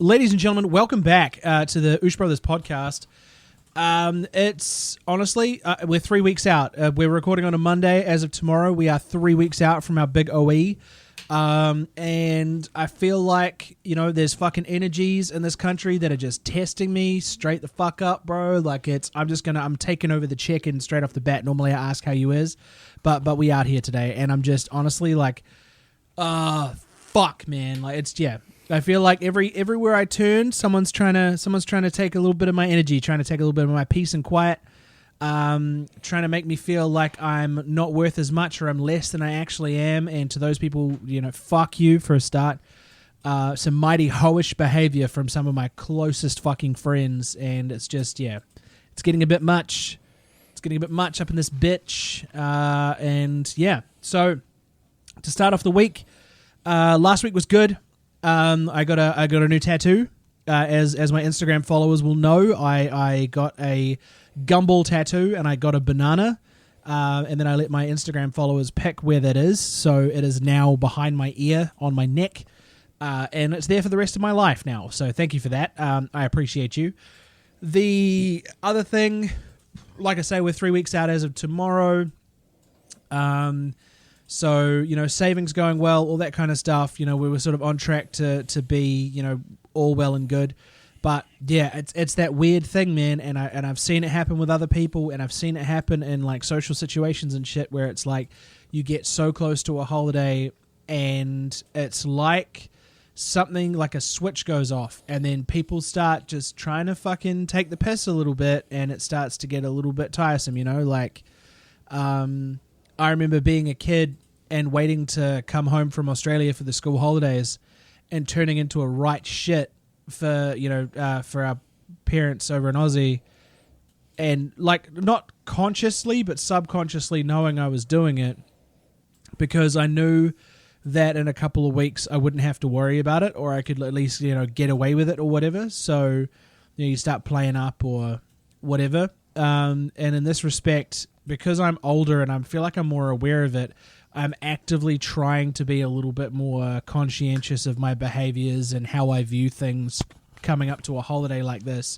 Ladies and gentlemen, welcome back to the Oosh Brothers podcast. It's honestly, we're 3 weeks out. We're recording on a Monday. As of tomorrow, we are 3 weeks out from our big OE. And I feel like, you know, there's fucking energies in this country that are just testing me straight the fuck up, bro. Like I'm taking over the check-in straight off the bat. Normally I ask how you is, but we out here today, and I'm just honestly like, fuck, man. Like I feel like everywhere I turn, someone's trying to take a little bit of my energy, trying to take a little bit of my peace and quiet, trying to make me feel like I'm not worth as much or I'm less than I actually am. And to those people, you know, fuck you for a start. Some mighty hoish behavior from some of my closest fucking friends, and it's just it's getting a bit much. It's getting a bit much up in this bitch, and yeah. So to start off the week, last week was good. I got a new tattoo. As my Instagram followers will know, I got a gumball tattoo and I got a banana, and then I let my Instagram followers pick where that is. So it is now behind my ear on my neck, and it's there for the rest of my life now. So thank you for that. I appreciate you. The other thing, like I say, we're 3 weeks out as of tomorrow. So, you know, savings going well, all that kind of stuff. You know, we were sort of on track to be, you know, all well and good. But yeah, it's that weird thing, man. And I've seen it happen with other people, and I've seen it happen in like social situations and shit where it's like you get so close to a holiday and it's like something like a switch goes off, and then people start just trying to fucking take the piss a little bit, and it starts to get a little bit tiresome, you know, like, I remember being a kid and waiting to come home from Australia for the school holidays and turning into a right shit for, you know, for our parents over in Aussie, and like not consciously but subconsciously knowing I was doing it because I knew that in a couple of weeks I wouldn't have to worry about it, or I could at least, you know, get away with it or whatever. So, you know, you start playing up or whatever. And in this respect, because I'm older and I feel like I'm more aware of it, I'm actively trying to be a little bit more conscientious of my behaviors and how I view things coming up to a holiday like this.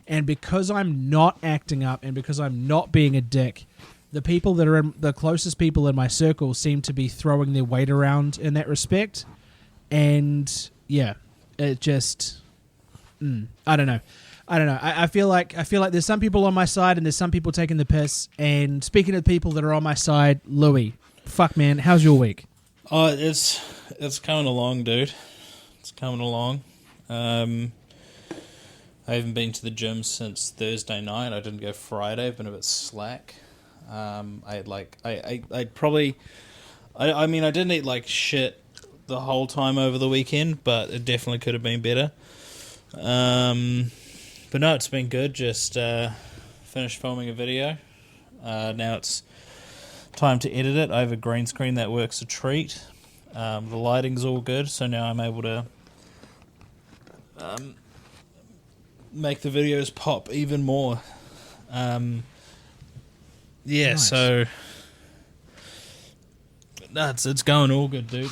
And because I'm not acting up and because I'm not being a dick, the people that are the closest people in my circle seem to be throwing their weight around in that respect. And yeah, it just, I don't know. I feel like there's some people on my side and there's some people taking the piss. And speaking of people that are on my side, Louie, fuck man, how's your week? Oh, it's coming along, dude. It's coming along. I haven't been to the gym since Thursday night. I didn't go Friday. I've been a bit slack. I didn't eat like shit the whole time over the weekend, but it definitely could have been better. But no, it's been good. Just finished filming a video. Now it's time to edit it. I have a green screen that works a treat. The lighting's all good, so now I'm able to make the videos pop even more. Nice. So it's going all good, dude.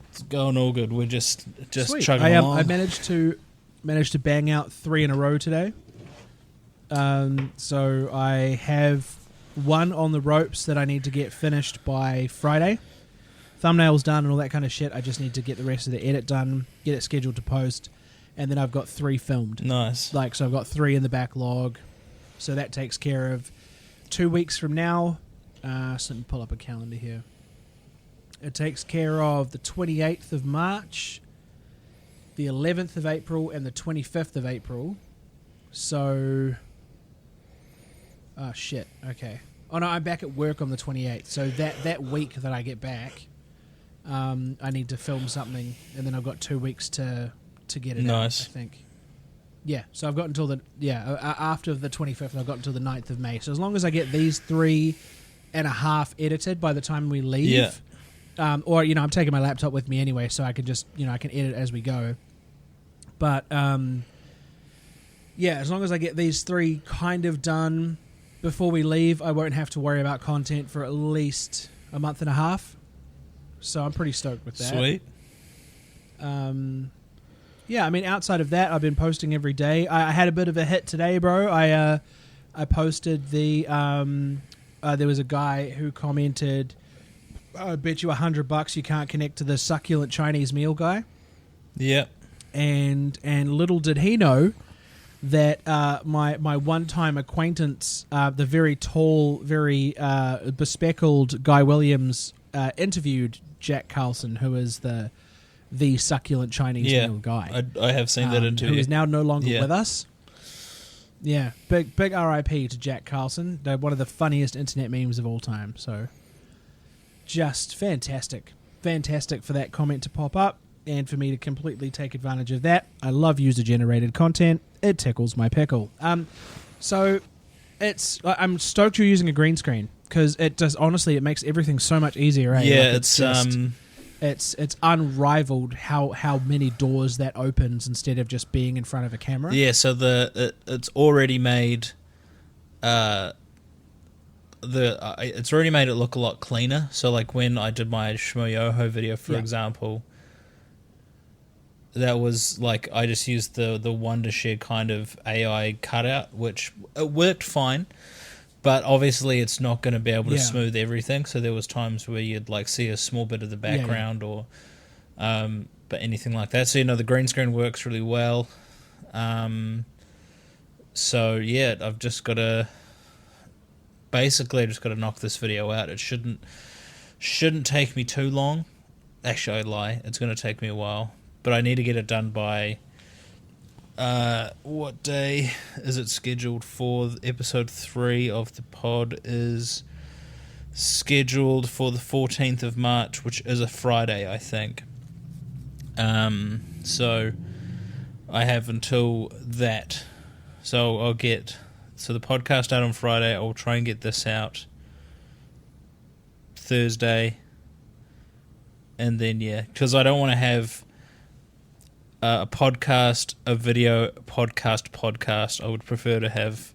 It's going all good. We're just Sweet. chugging along. I managed to bang out 3 in a row today. So I have one on the ropes that I need to get finished by Friday. Thumbnails done and all that kind of shit. I just need to get the rest of the edit done, get it scheduled to post, and then I've got 3 filmed. Nice. So I've got 3 in the backlog. So that takes care of 2 weeks from now. So let me pull up a calendar here. It takes care of the 28th of March, the 11th of April, and the 25th of April. So, oh shit, okay. Oh no, I'm back at work on the 28th. So that week that I get back, I need to film something, and then I've got 2 weeks to get it out, I think. Yeah, so I've got until after the 25th, I've got until the 9th of May. So as long as I get these 3.5 edited by the time we leave, or, you know, I'm taking my laptop with me anyway, so I can just, you know, I can edit as we go. But, yeah, as long as I get these 3 kind of done before we leave, I won't have to worry about content for at least a month and a half. So I'm pretty stoked with that. Sweet. Yeah, I mean, outside of that, I've been posting every day. I had a bit of a hit today, bro. I posted the there was a guy who commented, "I bet you $100 you can't connect to the succulent Chinese meal guy." Yeah. And little did he know that my one-time acquaintance, the very tall, very bespectacled Guy Williams, interviewed Jack Carlson, who is the succulent Chinese meal guy. I have seen that interview. Who is now no longer with us. Yeah, big RIP to Jack Carlson. They're one of the funniest internet memes of all time. So, just fantastic for that comment to pop up. And for me to completely take advantage of that. I love user-generated content. It tickles my pickle. So I'm stoked you're using a green screen because it does. Honestly, it makes everything so much easier. Eh? Yeah, like it's unrivaled how many doors that opens instead of just being in front of a camera. Yeah, so it's already made it's already made it look a lot cleaner. So like when I did my Shmoyoho video, for example. That was like I just used the Wondershare kind of AI cutout, which it worked fine, but obviously it's not going to be able to smooth everything. So there was times where you'd like see a small bit of the background or, but anything like that. So the green screen works really well. So yeah, I've just got to knock this video out. It shouldn't take me too long. Actually, I lie. It's going to take me a while. But I need to get it done by, what day is it scheduled for? Episode 3 of the pod is scheduled for the 14th of March, which is a Friday, I think. So I have until that. So I'll get the podcast out on Friday. I'll try and get this out Thursday. And then, because I don't want to have a podcast, a video, podcast. I would prefer to have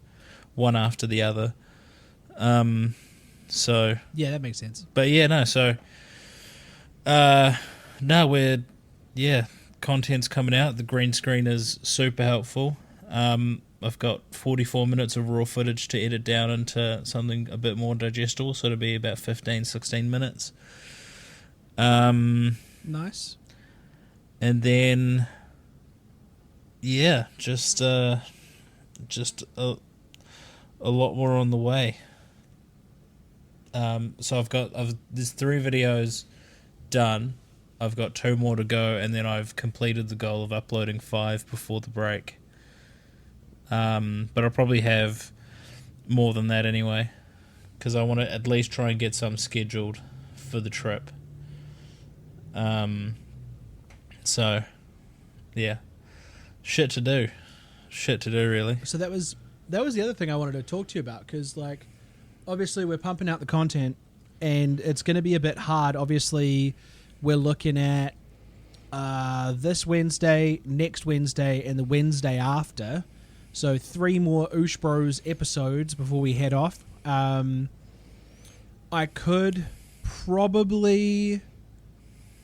one after the other. So yeah, that makes sense. But content's coming out. The green screen is super helpful. I've got 44 minutes of raw footage to edit down into something a bit more digestible, so it'll be about 15, 16 minutes. Nice. And then, just a lot more on the way. So there's 3 videos done. I've got 2 more to go, and then I've completed the goal of uploading 5 before the break. But I'll probably have more than that anyway, because I want to at least try and get some scheduled for the trip. So, yeah, shit to do, really. So that was the other thing I wanted to talk to you about, because like, obviously we're pumping out the content, and it's going to be a bit hard. Obviously, we're looking at this Wednesday, next Wednesday, and the Wednesday after. So 3 more Oosh Bros episodes before we head off. I could probably,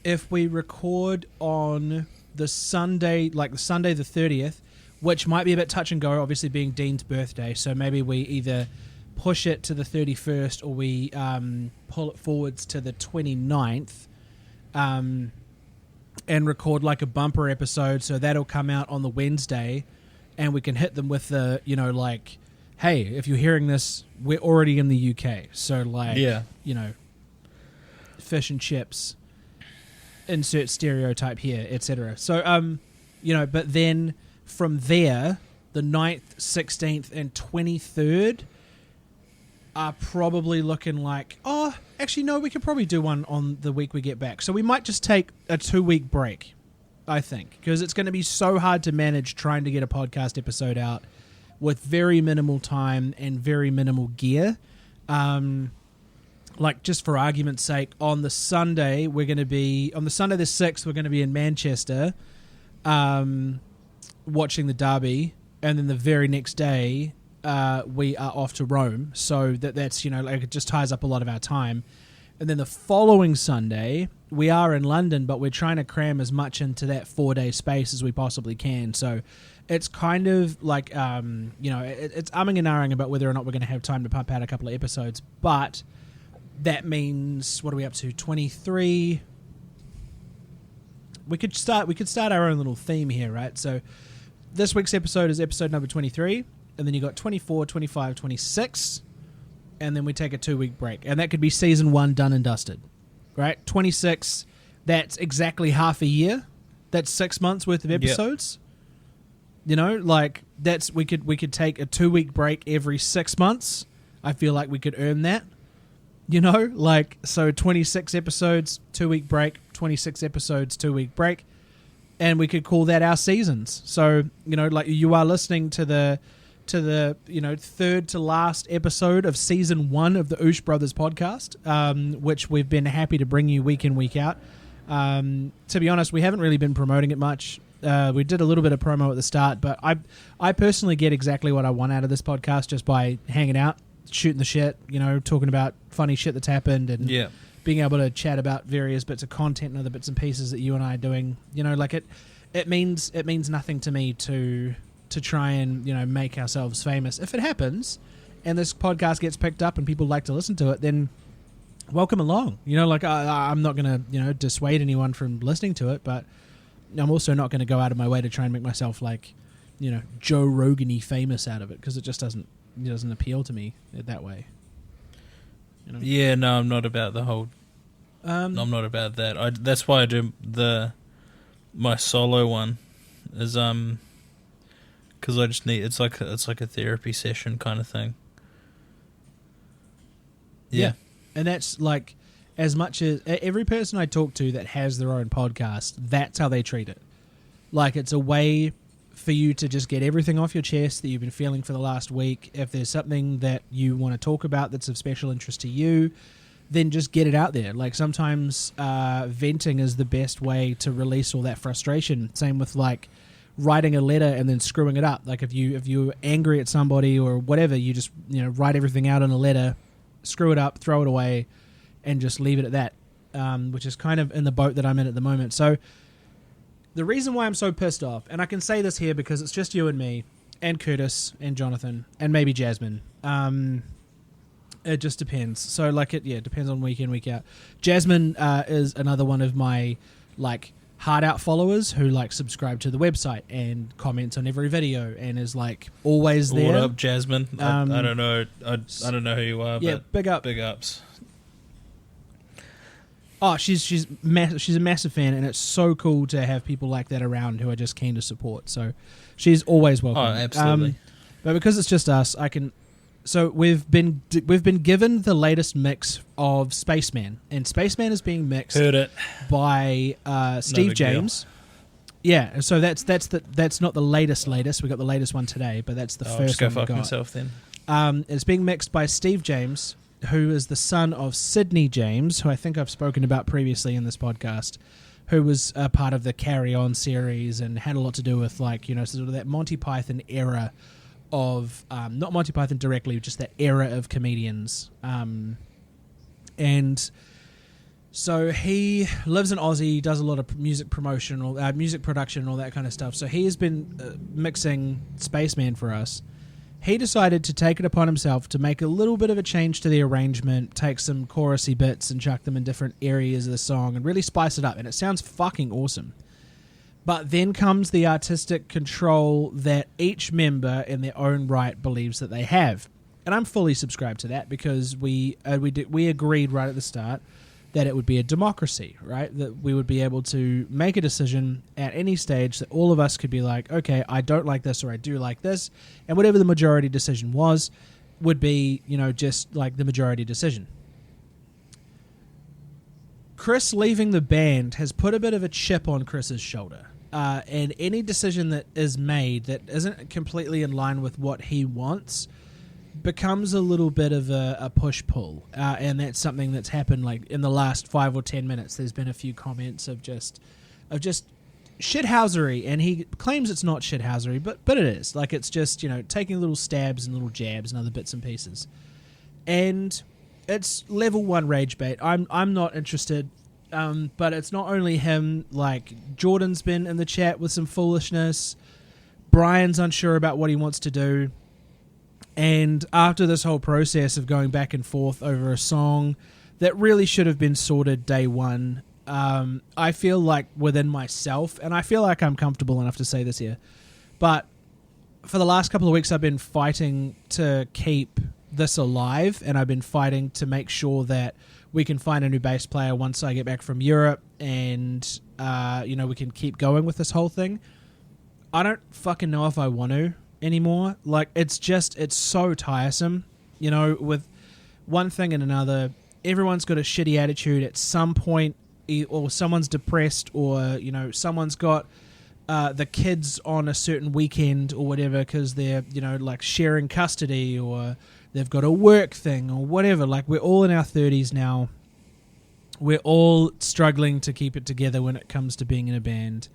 if we record on the Sunday, like the Sunday the 30th, which might be a bit touch and go, obviously being Dean's birthday, so maybe we either push it to the 31st or we pull it forwards to the 29th and record like a bumper episode, so that'll come out on the Wednesday, and we can hit them with the, like, hey, if you're hearing this, we're already in the UK, so like, fish and chips, insert stereotype here, etc. So, but then from there, the 9th, 16th, and 23rd are probably looking like, actually, no, we could probably do one on the week we get back. So we might just take a 2-week break, I think, because it's going to be so hard to manage trying to get a podcast episode out with very minimal time and very minimal gear. Like, just for argument's sake, on the Sunday the 6th, we're going to be in Manchester watching the derby, and then the very next day we are off to Rome. So that's, it just ties up a lot of our time. And then the following Sunday, we are in London, but we're trying to cram as much into that 4-day space as we possibly can. So it's kind of like, it's umming and ahhing about whether or not we're going to have time to pump out a couple of episodes. But that means, what are we up to? 23. We could start our own little theme here, right? So this week's episode is episode number 23, and then you got 24, 25, 26, and then we take a 2-week break. And that could be season 1 done and dusted. Right, 26. That's exactly half a year. That's 6 months worth of episodes. Yep. You know, like we could take a 2-week break every 6 months. I feel like we could earn that. You know, like so 26 episodes, 2-week break. 26 episodes, 2-week break, and we could call that our seasons. So you know, like you are listening to the third to last episode of season 1 of the Oosh Brothers podcast, which we've been happy to bring you week in, week out. To be honest, we haven't really been promoting it much. We did a little bit of promo at the start, but I personally get exactly what I want out of this podcast just by hanging out, shooting the shit, you know, talking about funny shit that's happened, and being able to chat about various bits of content and other bits and pieces that you and I are doing. You know, like it means nothing to me to try and, you know, make ourselves famous. If it happens and this podcast gets picked up and people like to listen to it, then welcome along. You know, like I'm not going to, you know, dissuade anyone from listening to it, but I'm also not going to go out of my way to try and make myself like, you know, Joe Rogan-y famous out of it, because it just doesn't appeal to me that way. You know? Yeah, no, I'm not about the whole... I'm not about that. That's why I do my solo one is because I just need it's like a therapy session kind of thing. Yeah. And that's like, as much as every person I talk to that has their own podcast, that's how they treat it. Like, it's a way for you to just get everything off your chest that you've been feeling for the last week. If there's something that you want to talk about that's of special interest to you, then just get it out there. Like, sometimes venting is the best way to release all that frustration. Same with like writing a letter and then screwing it up. Like if you're angry at somebody or whatever, you just, you know, write everything out in a letter, screw it up, throw it away, and just leave it at that, which is kind of in the boat that I'm in at the moment. So the reason why I'm so pissed off, and I can say this here because it's just you and me and Curtis and Jonathan and maybe Jasmine. It just depends. So like it depends on week in, week out. Jasmine is another one of my like hard out followers who like subscribe to the website and comments on every video and is like always there. What up, Jasmine? I don't know. I don't know who you are. Yeah, but big ups. Oh, she's a massive fan, and it's so cool to have people like that around who are just keen to support. So she's always welcome. Oh, absolutely. But because it's just us, I can. So we've been given the latest mix of Spaceman, and Spaceman is being mixed. Heard it by Steve James. Deal. Yeah, so that's not the latest. We got the latest one today, but that's the first just go one we fuck got. myself then. It's being mixed by Steve James, who is the son of Sydney James, who I think I've spoken about previously in this podcast, who was a part of the Carry On series and had a lot to do with, like, you know, sort of that Monty Python era of, not Monty Python directly, just that era of comedians. And so he lives in Aussie, does a lot of music promotion, or music production, all that kind of stuff. So he has been mixing Spaceman for us. He decided to take it upon himself to make a little bit of a change to the arrangement, take some chorusy bits and chuck them in different areas of the song and really spice it up. And it sounds fucking awesome. But then comes the artistic control that each member in their own right believes that they have. And I'm fully subscribed to that because we agreed right at the start that it would be a democracy, right? That we would be able to make a decision at any stage that all of us could be like, okay, I don't like this or I do like this. And whatever the majority decision was would be, you know, just like the majority decision. Chris leaving the band has put a bit of a chip on Chris's shoulder. And any decision that is made that isn't completely in line with what he wants becomes a little bit of a push-pull. And that's something that's happened like in the last 5 or 10 minutes. There's been a few comments of just shithousery, and he claims it's not shithousery, but it is. Like, it's just, you know, taking little stabs and little jabs and other bits and pieces. And it's level 1 rage bait. I'm not interested But it's not only him. Like, Jordan's been in the chat with some foolishness. Brian's unsure about what he wants to do. And after this whole process of going back and forth over a song that really should have been sorted day one, I feel like within myself, and I feel like I'm comfortable enough to say this here, but for the last couple of weeks I've been fighting to keep this alive, and I've been fighting to make sure that we can find a new bass player once I get back from Europe, and we can keep going with this whole thing. I don't fucking know if I want to anymore. Like, it's so tiresome, with one thing and another. Everyone's got a shitty attitude at some point, or someone's depressed, or someone's got the kids on a certain weekend or whatever because they're like sharing custody, or they've got a work thing or whatever. Like, we're all in our 30s now. We're all struggling to keep it together when it comes to being in a band.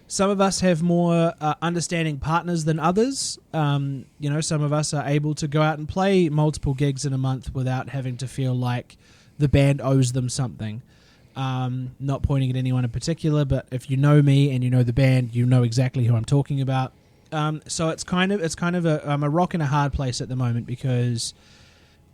Some of us have more understanding partners than others. Some of us are able to go out and play multiple gigs in a month without having to feel like the band owes them something. Not pointing at anyone in particular, but if you know me and you know the band, you know exactly who I'm talking about. So it's kind of a rock and a hard place at the moment, because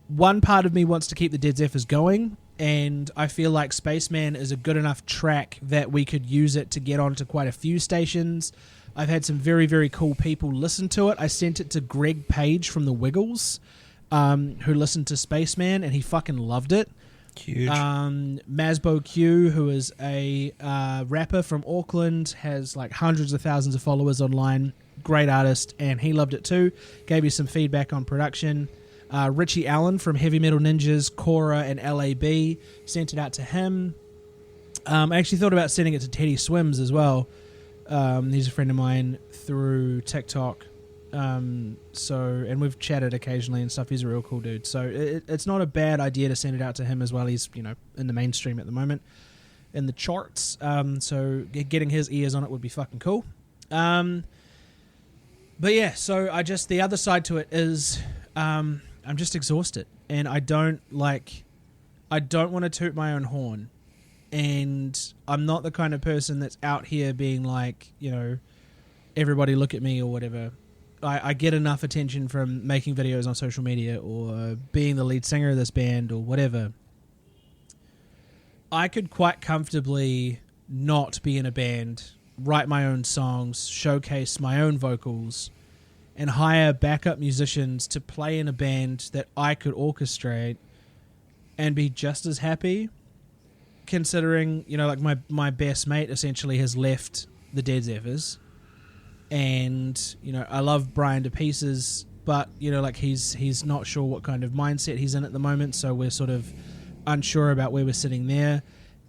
one part of me wants to keep the Dead Zephyrs going, and I feel like Spaceman is a good enough track that we could use it to get onto quite a few stations. I've had some very, very cool people listen to it. I sent it to Greg Page from the Wiggles, who listened to Spaceman, and he fucking loved it. Huge. Masbo Q, who is a rapper from Auckland, has like hundreds of thousands of followers online. Great artist, and he loved it too. Gave me some feedback on production. Richie Allen from Heavy Metal Ninjas, Cora, and LAB, sent it out to him. I actually thought about sending it to Teddy Swims as well. He's a friend of mine through TikTok. And we've chatted occasionally and stuff. He's a real cool dude. So it's not a bad idea to send it out to him as well. He's, in the mainstream at the moment, in the charts. So getting his ears on it would be fucking cool. But yeah, so the other side to it is, I'm just exhausted, and I don't want to toot my own horn, and I'm not the kind of person that's out here being like, everybody look at me or whatever. I get enough attention from making videos on social media or being the lead singer of this band or whatever. I could quite comfortably not be in a band, write my own songs, showcase my own vocals, and hire backup musicians to play in a band that I could orchestrate and be just as happy, considering, like my best mate essentially has left the Dead Zephyrs. And, I love Brian to pieces, but, he's not sure what kind of mindset he's in at the moment, so we're sort of unsure about where we're sitting there.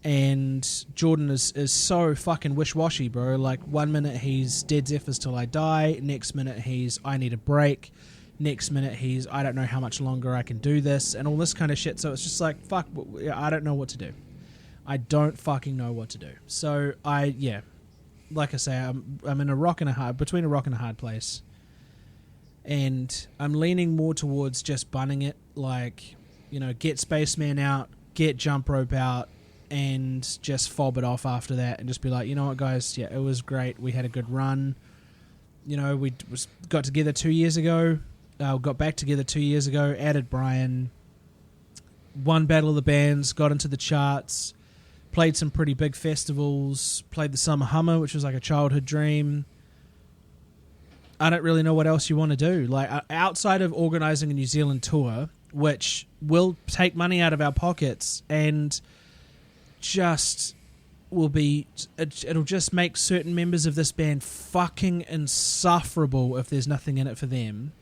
And Jordan is so fucking wish-washy, bro. Like, 1 minute he's Dead Zephyrs till I die, next minute he's I need a break, next minute he's I don't know how much longer I can do this, and all this kind of shit. So it's just like, fuck, I don't know what to do. I don't fucking know what to do. So like I say, I'm in between a rock and a hard place, and I'm leaning more towards just bunning it. Like, get Spaceman out, get Jump Rope out, and just fob it off after that, and just be like, you know what, guys, yeah, it was great. We had a good run. We got together 2 years ago. Got back together 2 years ago. Added Brian. Won Battle of the Bands. Got into the charts. Played some pretty big festivals. Played the Summer Hummer, which was like a childhood dream. I don't really know what else you want to do. Like, outside of organising a New Zealand tour, which will take money out of our pockets and just it'll just make certain members of this band fucking insufferable if there's nothing in it for them.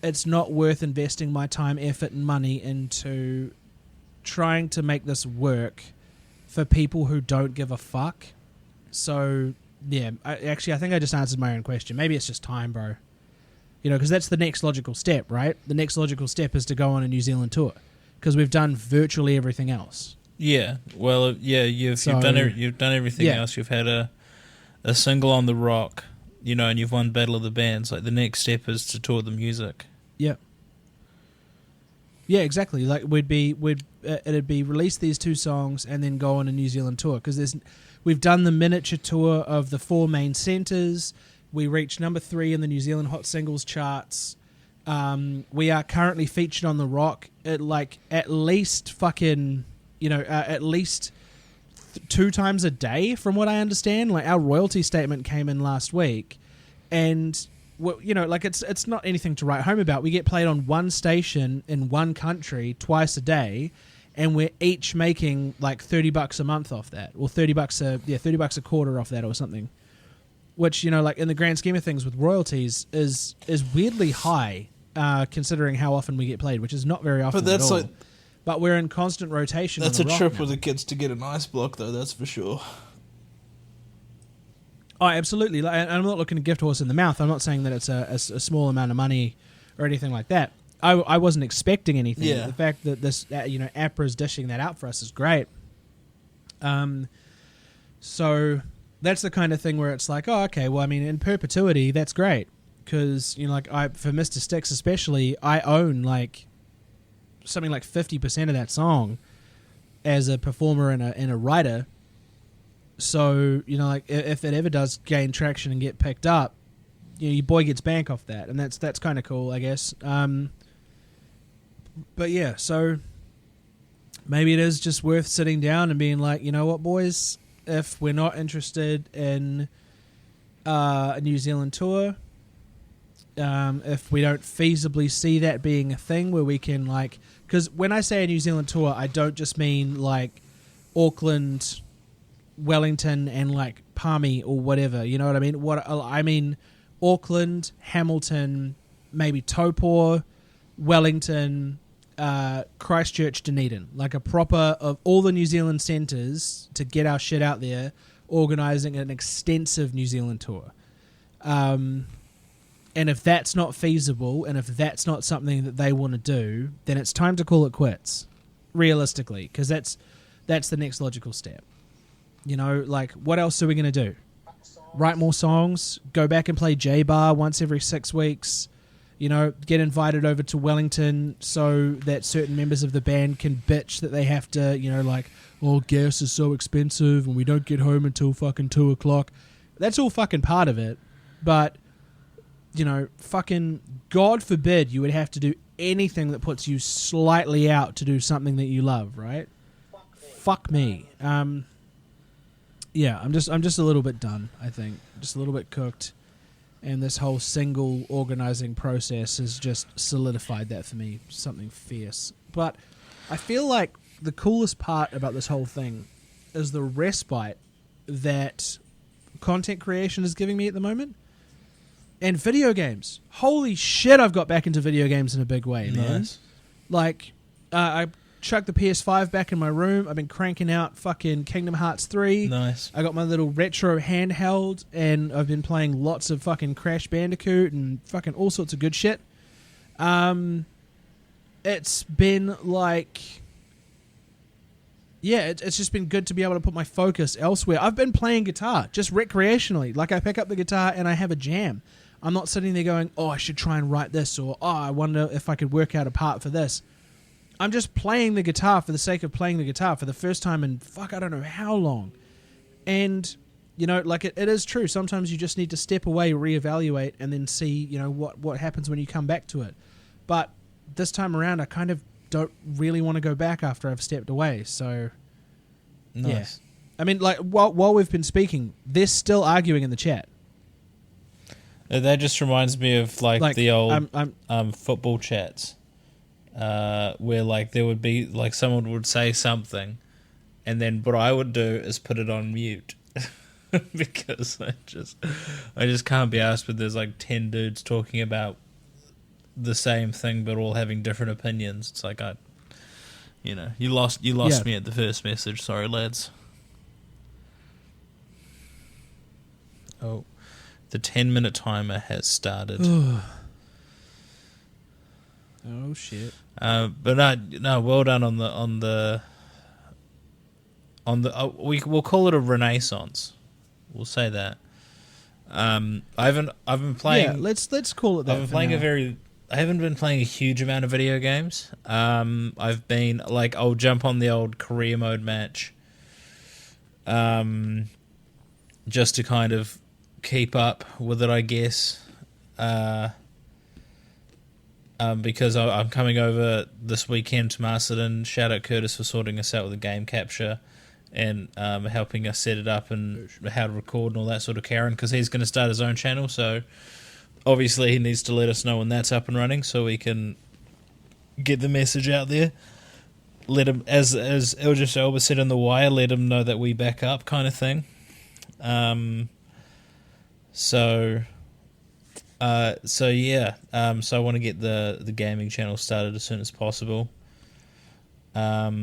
It's not worth investing my time, effort, and money into trying to make this work for people who don't give a fuck. So, yeah, I think I just answered my own question. Maybe it's just time, bro. Because that's the next logical step, right? The next logical step is to go on a New Zealand tour, because we've done virtually everything else. Yeah, well, you've done everything else. You've had a single on the rock, and you've won Battle of the Bands. Like, the next step is to tour the music. Yep. Yeah, exactly. Like it'd be release these 2 songs and then go on a New Zealand tour, because we've done the miniature tour of the 4 main centres. We reached number 3 in the New Zealand Hot Singles charts. We are currently featured on the Rock at least fucking at least 2 times a day, from what I understand. Like, our royalty statement came in last week, and it's not anything to write home about. We get played on 1 station in 1 country twice a day, and we're each making like $30 a month off that, or $30 a quarter off that, or something. Which, like, in the grand scheme of things with royalties is weirdly high, considering how often we get played, which is not very often. But that's at all. But we're in constant rotation. That's on the a trip now. with the kids to get an ice block, though. That's for sure. Oh, absolutely. And I'm not looking to gift horse in the mouth. I'm not saying that it's a small amount of money or anything like that. I wasn't expecting anything. Yeah. The fact that this, APRA's dishing that out for us is great. So that's the kind of thing where it's like, oh, okay, well, I mean, in perpetuity, that's great. Because, for Mr. Sticks especially, I own, like, something like 50% of that song as a performer and a writer. So, if it ever does gain traction and get picked up, your boy gets bank off that, and that's kind of cool, I guess. But yeah, so maybe it is just worth sitting down and being like, you know what, boys, if we're not interested in a New Zealand tour, if we don't feasibly see that being a thing where we can, like, because when I say a New Zealand tour, I don't just mean like Auckland, Wellington, and like Palmy or whatever, you know what I mean? What I mean, Auckland, Hamilton, maybe Taupō, Wellington, Christchurch, Dunedin, like a proper of all the New Zealand centres to get our shit out there, organising an extensive New Zealand tour. And if that's not feasible, and if that's not something that they want to do, then it's time to call it quits, realistically, because that's the next logical step. Like, what else are we going to do? Write more songs, go back and play J-Bar once every 6 weeks, get invited over to Wellington so that certain members of the band can bitch that they have to, like, oh, gas is so expensive and we don't get home until fucking 2 o'clock. That's all fucking part of it, but, fucking God forbid you would have to do anything that puts you slightly out to do something that you love, right? Fuck me. Yeah, I'm just a little bit done, I think. Just a little bit cooked. And this whole single organizing process has just solidified that for me, something fierce. But I feel like the coolest part about this whole thing is the respite that content creation is giving me at the moment. And video games. Holy shit, I've got back into video games in a big way, man. Nice. Like, I chucked the PS5 back in my room. I've been cranking out fucking Kingdom Hearts 3. Nice. I got my little retro handheld, and I've been playing lots of fucking Crash Bandicoot and fucking all sorts of good shit. It's been like... Yeah, it's just been good to be able to put my focus elsewhere. I've been playing guitar, just recreationally. Like, I pick up the guitar and I have a jam. I'm not sitting there going, oh, I should try and write this, or, oh, I wonder if I could work out a part for this. I'm just playing the guitar for the sake of playing the guitar for the first time in, fuck, I don't know how long. And, like, it is true. Sometimes you just need to step away, reevaluate, and then see, what happens when you come back to it. But this time around, I kind of don't really want to go back after I've stepped away, so... Nice. Yeah. I mean, like, while we've been speaking, they're still arguing in the chat. That just reminds me of, like the old football chats. Where, like, there would be, like, someone would say something, and then what I would do is put it on mute. Because I just can't be asked when there's, like, 10 dudes talking about the same thing but all having different opinions. It's like, you lost me at the first message. Sorry, lads. Oh, the 10-minute timer has started. Oh, shit. But no, well done on the we'll call it a renaissance. We'll say that. I've been playing. Yeah, let's call it that. I've been playing a very I haven't been playing a huge amount of video games. I've been like, I'll jump on the old career mode match, just to kind of keep up with it, I guess. Because I'm coming over this weekend to Masterton. Shout out Curtis for sorting us out with the game capture and helping us set it up and how to record and all that sort of Karen, because he's going to start his own channel, so obviously he needs to let us know when that's up and running so we can get the message out there. Let him, as Eldris Elba said in The Wire, let him know that we back up, kind of thing. So yeah. So I want to get the gaming channel started as soon as possible. But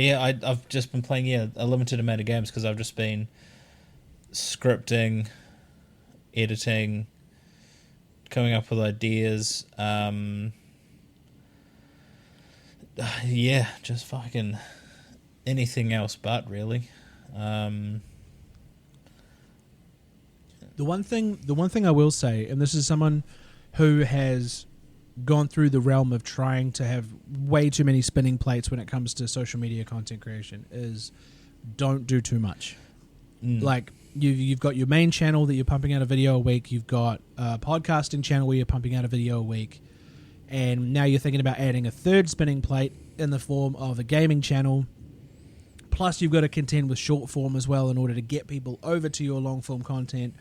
yeah, I've just been playing a limited amount of games because I've just been scripting, editing, coming up with ideas. Yeah, just fucking anything else but really. The one thing I will say, and this is someone who has gone through the realm of trying to have way too many spinning plates when it comes to social media content creation, is don't do too much. Like you've got your main channel that you're pumping out a video a week, you've got a podcasting channel where you're pumping out a video a week, and now you're thinking about adding a third spinning plate in the form of a gaming channel. Plus you've got to contend with short form as well in order to get people over to your long form content.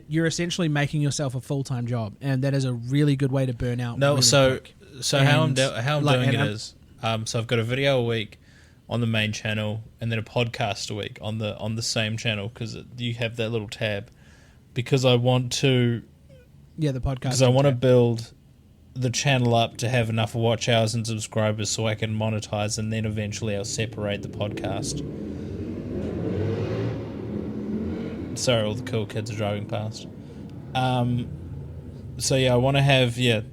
You're essentially making yourself a full-time job, and that is a really good way to burn out. No, really so quick. how I'm doing it is, so I've got a video a week on the main channel, and then a podcast a week on the same channel, because you have that little tab. Because I want to, the podcast. Because I want to build the channel up to have enough watch hours and subscribers so I can monetize, and then eventually I'll separate the podcast. Sorry, all the cool kids are driving past. So yeah, I want to have I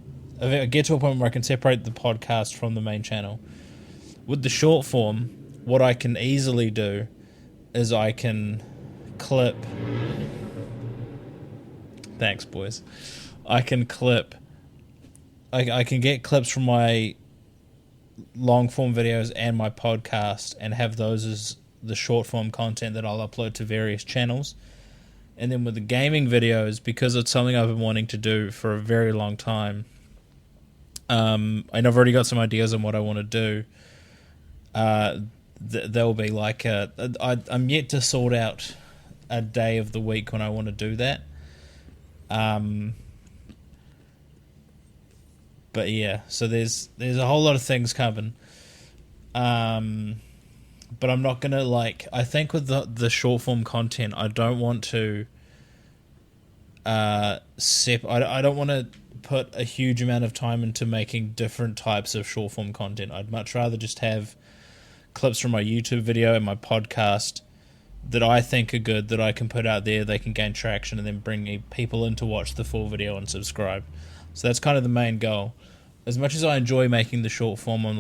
get to a point where I can separate the podcast from the main channel. With the short form, what I can easily do is I can clip. Thanks, boys. I can clip. I can get clips from my long form videos and my podcast and have those as the short form content that I'll upload to various channels. And then with the gaming videos, because it's something I've been wanting to do for a very long time, and I've already got some ideas on what I want to do. There'll be like I'm yet to sort out a day of the week when I want to do that. But yeah, so there's a whole lot of things coming. But I'm not gonna I think with the short form content, I don't want to I don't want to put a huge amount of time into making different types of short form content. I'd much rather just have clips from my YouTube video and my podcast that I think are good, that I can put out there, they can gain traction, and then bring people in to watch the full video and subscribe. So that's kind of the main goal. As much as I enjoy making the short form on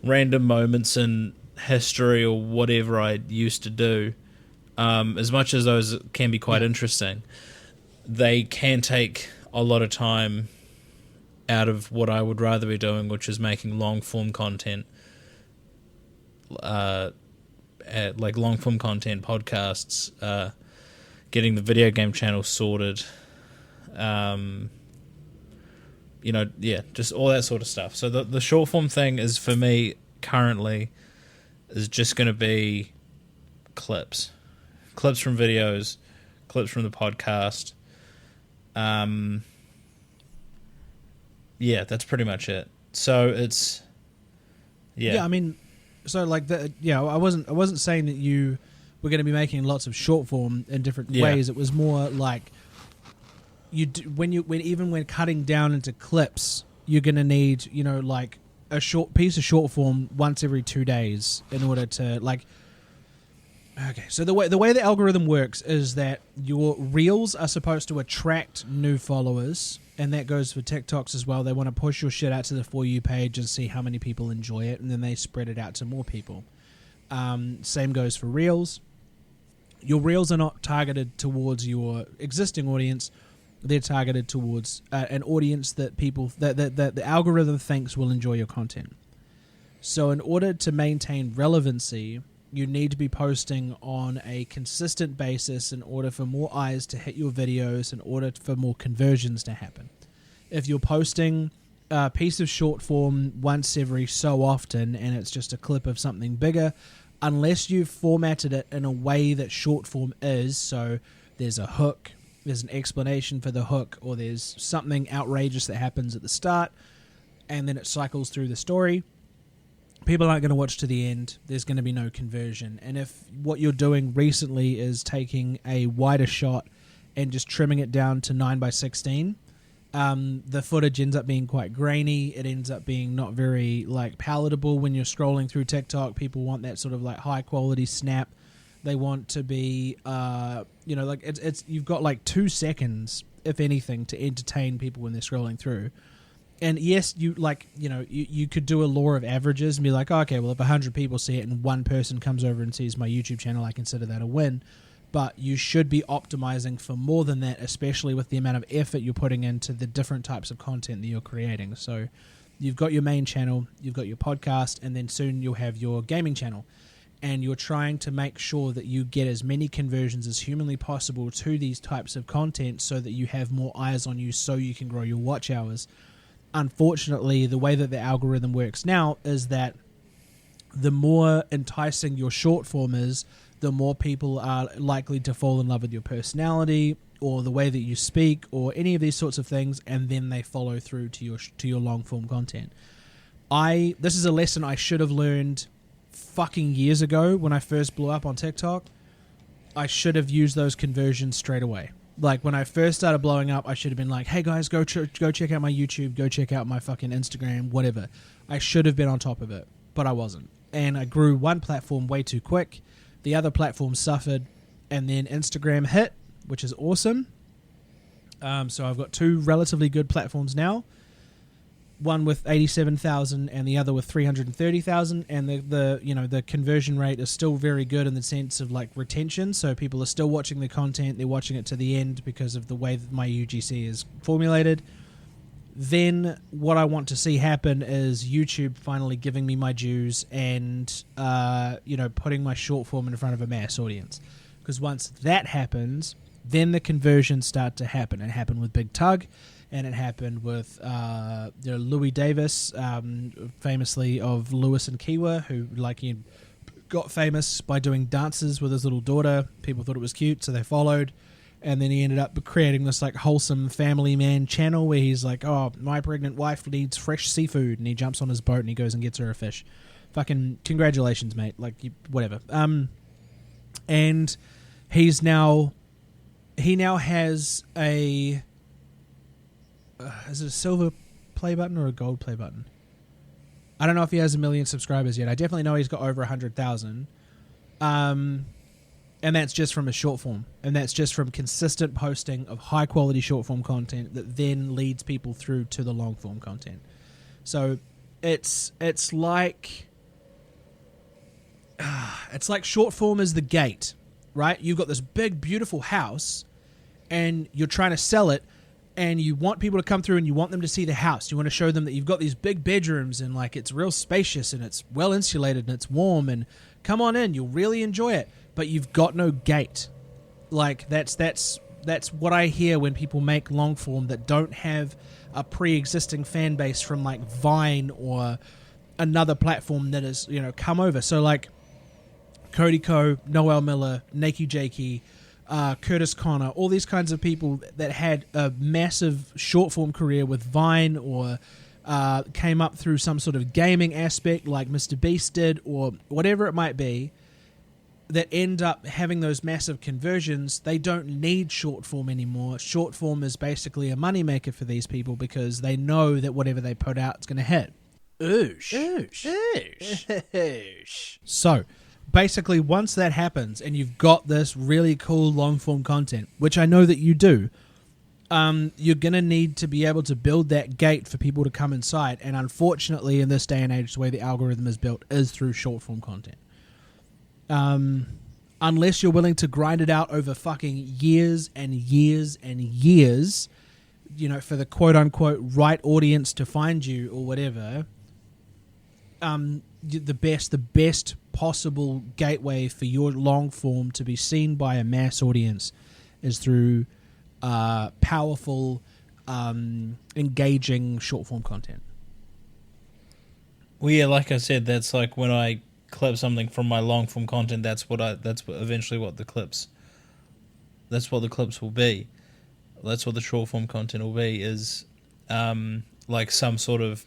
random moments in history or whatever I used to do, as much as those can be quite interesting, they can take a lot of time out of what I would rather be doing, which is making long form content, long form content podcasts, getting the video game channel sorted, just all that sort of stuff. So the short form thing is, for me currently, is just going to be clips from videos, clips from the podcast. That's pretty much it. So it's I mean, so I wasn't saying that you were going to be making lots of short form in different ways. It was more like when cutting down into clips, you're going to need a short piece of short form once every 2 days in order to Okay, so the way the algorithm works is that your reels are supposed to attract new followers, and that goes for TikToks as well. They want to push your shit out to the For You page and see how many people enjoy it, and then they spread it out to more people. Same goes for reels. Your reels are not targeted towards your existing audience. They're targeted towards an audience that people that the algorithm thinks will enjoy your content. So in order to maintain relevancy, you need to be posting on a consistent basis in order for more eyes to hit your videos, in order for more conversions to happen. If you're posting a piece of short form once every so often and it's just a clip of something bigger, unless you've formatted it in a way that short form is, so there's a hook, there's an explanation for the hook, or there's something outrageous that happens at the start and then it cycles through the story, people aren't going to watch to the end. There's going to be no conversion. And if what you're doing recently is taking a wider shot and just trimming it down to 9:16, the footage ends up being quite grainy. It ends up being not very palatable when you're scrolling through TikTok. People want that sort of high quality snap. They want to be it's you've got 2 seconds, if anything, to entertain people when they're scrolling through. And yes, you could do a law of averages and be like, oh, okay, well, if 100 people see it and one person comes over and sees my YouTube channel, I consider that a win. But you should be optimizing for more than that, especially with the amount of effort you're putting into the different types of content that you're creating. So you've got your main channel, you've got your podcast, and then soon you'll have your gaming channel. And you're trying to make sure that you get as many conversions as humanly possible to these types of content so that you have more eyes on you so you can grow your watch hours. Unfortunately, the way that the algorithm works now is that the more enticing your short form is, the more people are likely to fall in love with your personality or the way that you speak or any of these sorts of things, and then they follow through to your long form content. This is a lesson I should have learned fucking years ago when I first blew up on TikTok. I should have used those conversions straight away. When I first started blowing up, I should have been like, hey guys, go check out my YouTube, go check out my fucking Instagram, whatever. I should have been on top of it, but I wasn't. And I grew one platform way too quick. The other platform suffered, and then Instagram hit, which is awesome. So I've got 2 relatively good platforms now. One with 87,000 and the other with 330,000, and the conversion rate is still very good in the sense of retention. So people are still watching the content, they're watching it to the end because of the way that my UGC is formulated. Then what I want to see happen is YouTube finally giving me my dues and putting my short form in front of a mass audience. Because once that happens, then the conversions start to happen. It happened with Big Tug. And it happened with Louie Davis, famously of Lewis and Kiwa, who he got famous by doing dances with his little daughter. People thought it was cute, so they followed. And then he ended up creating this wholesome family man channel where he's like, oh, my pregnant wife needs fresh seafood. And he jumps on his boat and he goes and gets her a fish. Fucking congratulations, mate. Whatever. And he now has a... is it a silver play button or a gold play button? I don't know if he has 1 million subscribers yet. I definitely know he's got over 100,000. And that's just from a short form. And that's just from consistent posting of high quality short form content that then leads people through to the long form content. So it's like short form is the gate, right? You've got this big, beautiful house and you're trying to sell it. And you want people to come through and you want them to see the house. You want to show them that you've got these big bedrooms and it's real spacious and it's well insulated and it's warm and come on in, you'll really enjoy it. But you've got no gate. That's what I hear when people make long form that don't have a pre-existing fan base from Vine or another platform that has come over. So Cody Ko, Noel Miller, Nakey Jakey, Curtis Connor, all these kinds of people that had a massive short form career with Vine or came up through some sort of gaming aspect like Mr. Beast did or whatever it might be, that end up having those massive conversions. They don't need short form anymore. Short form is basically a moneymaker for these people because they know that whatever they put out is going to hit. Oosh. So basically, once that happens and you've got this really cool long-form content, which I know that you do, you're going to need to be able to build that gate for people to come inside. And unfortunately, in this day and age, the way the algorithm is built is through short-form content. unless you're willing to grind it out over fucking years and years and years, for the quote-unquote right audience to find you or whatever, the best possible gateway for your long form to be seen by a mass audience is through powerful, engaging short form content. Well, yeah, like I said, that's like when I clip something from my long form content. That's eventually what the clips. That's what the clips will be. That's what the short form content will be. Is like some sort of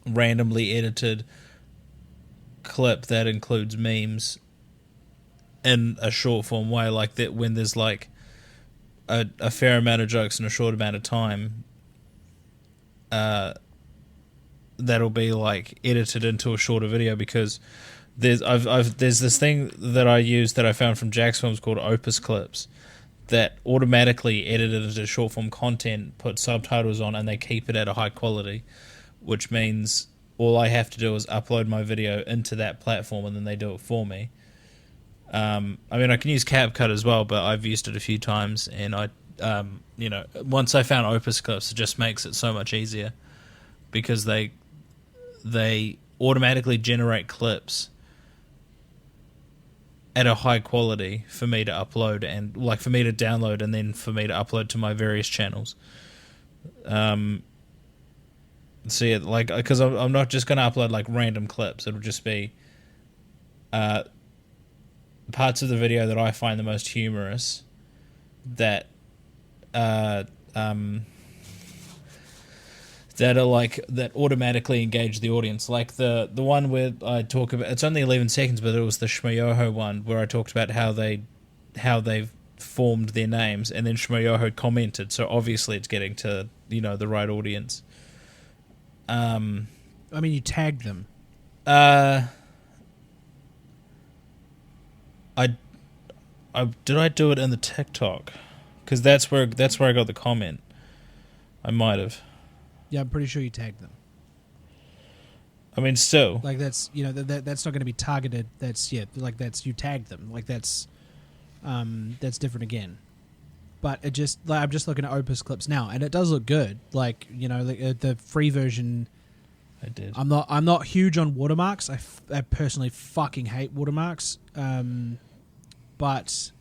randomly edited clip that includes memes in a short form way, like that. When there's like a fair amount of jokes in a short amount of time, that'll be like edited into a shorter video, because there's this thing that I use that I found from Jack's Films called Opus Clips that automatically edit it into short form content, put subtitles on, and they keep it at a high quality, which means all I have to do is upload my video into that platform and then they do it for me. I mean, I can use CapCut as well, but I've used it a few times, and once I found Opus Clips, it just makes it so much easier, because they automatically generate clips at a high quality for me to upload, and like for me to download, and then for me to upload to my various channels. So yeah, like, because I'm not just going to upload like random clips. It'll just be parts of the video that I find the most humorous that that automatically engage the audience. Like the one where I talk about, it's only 11 seconds, but it was the Shmoyoho one where I talked about how they've formed their names, and then Shmoyoho commented, so obviously it's getting to the right audience. I mean, you tagged them. Did I do it in the TikTok? Because that's where I got the comment. I might have. Yeah, I'm pretty sure you tagged them. I mean, still, like that's that's not going to be targeted. That's you tagged them. Like that's different again. But it just, like, I'm just looking at Opus Clips now, and it does look good. Like, the free version. I did. I'm not huge on watermarks. I personally fucking hate watermarks. But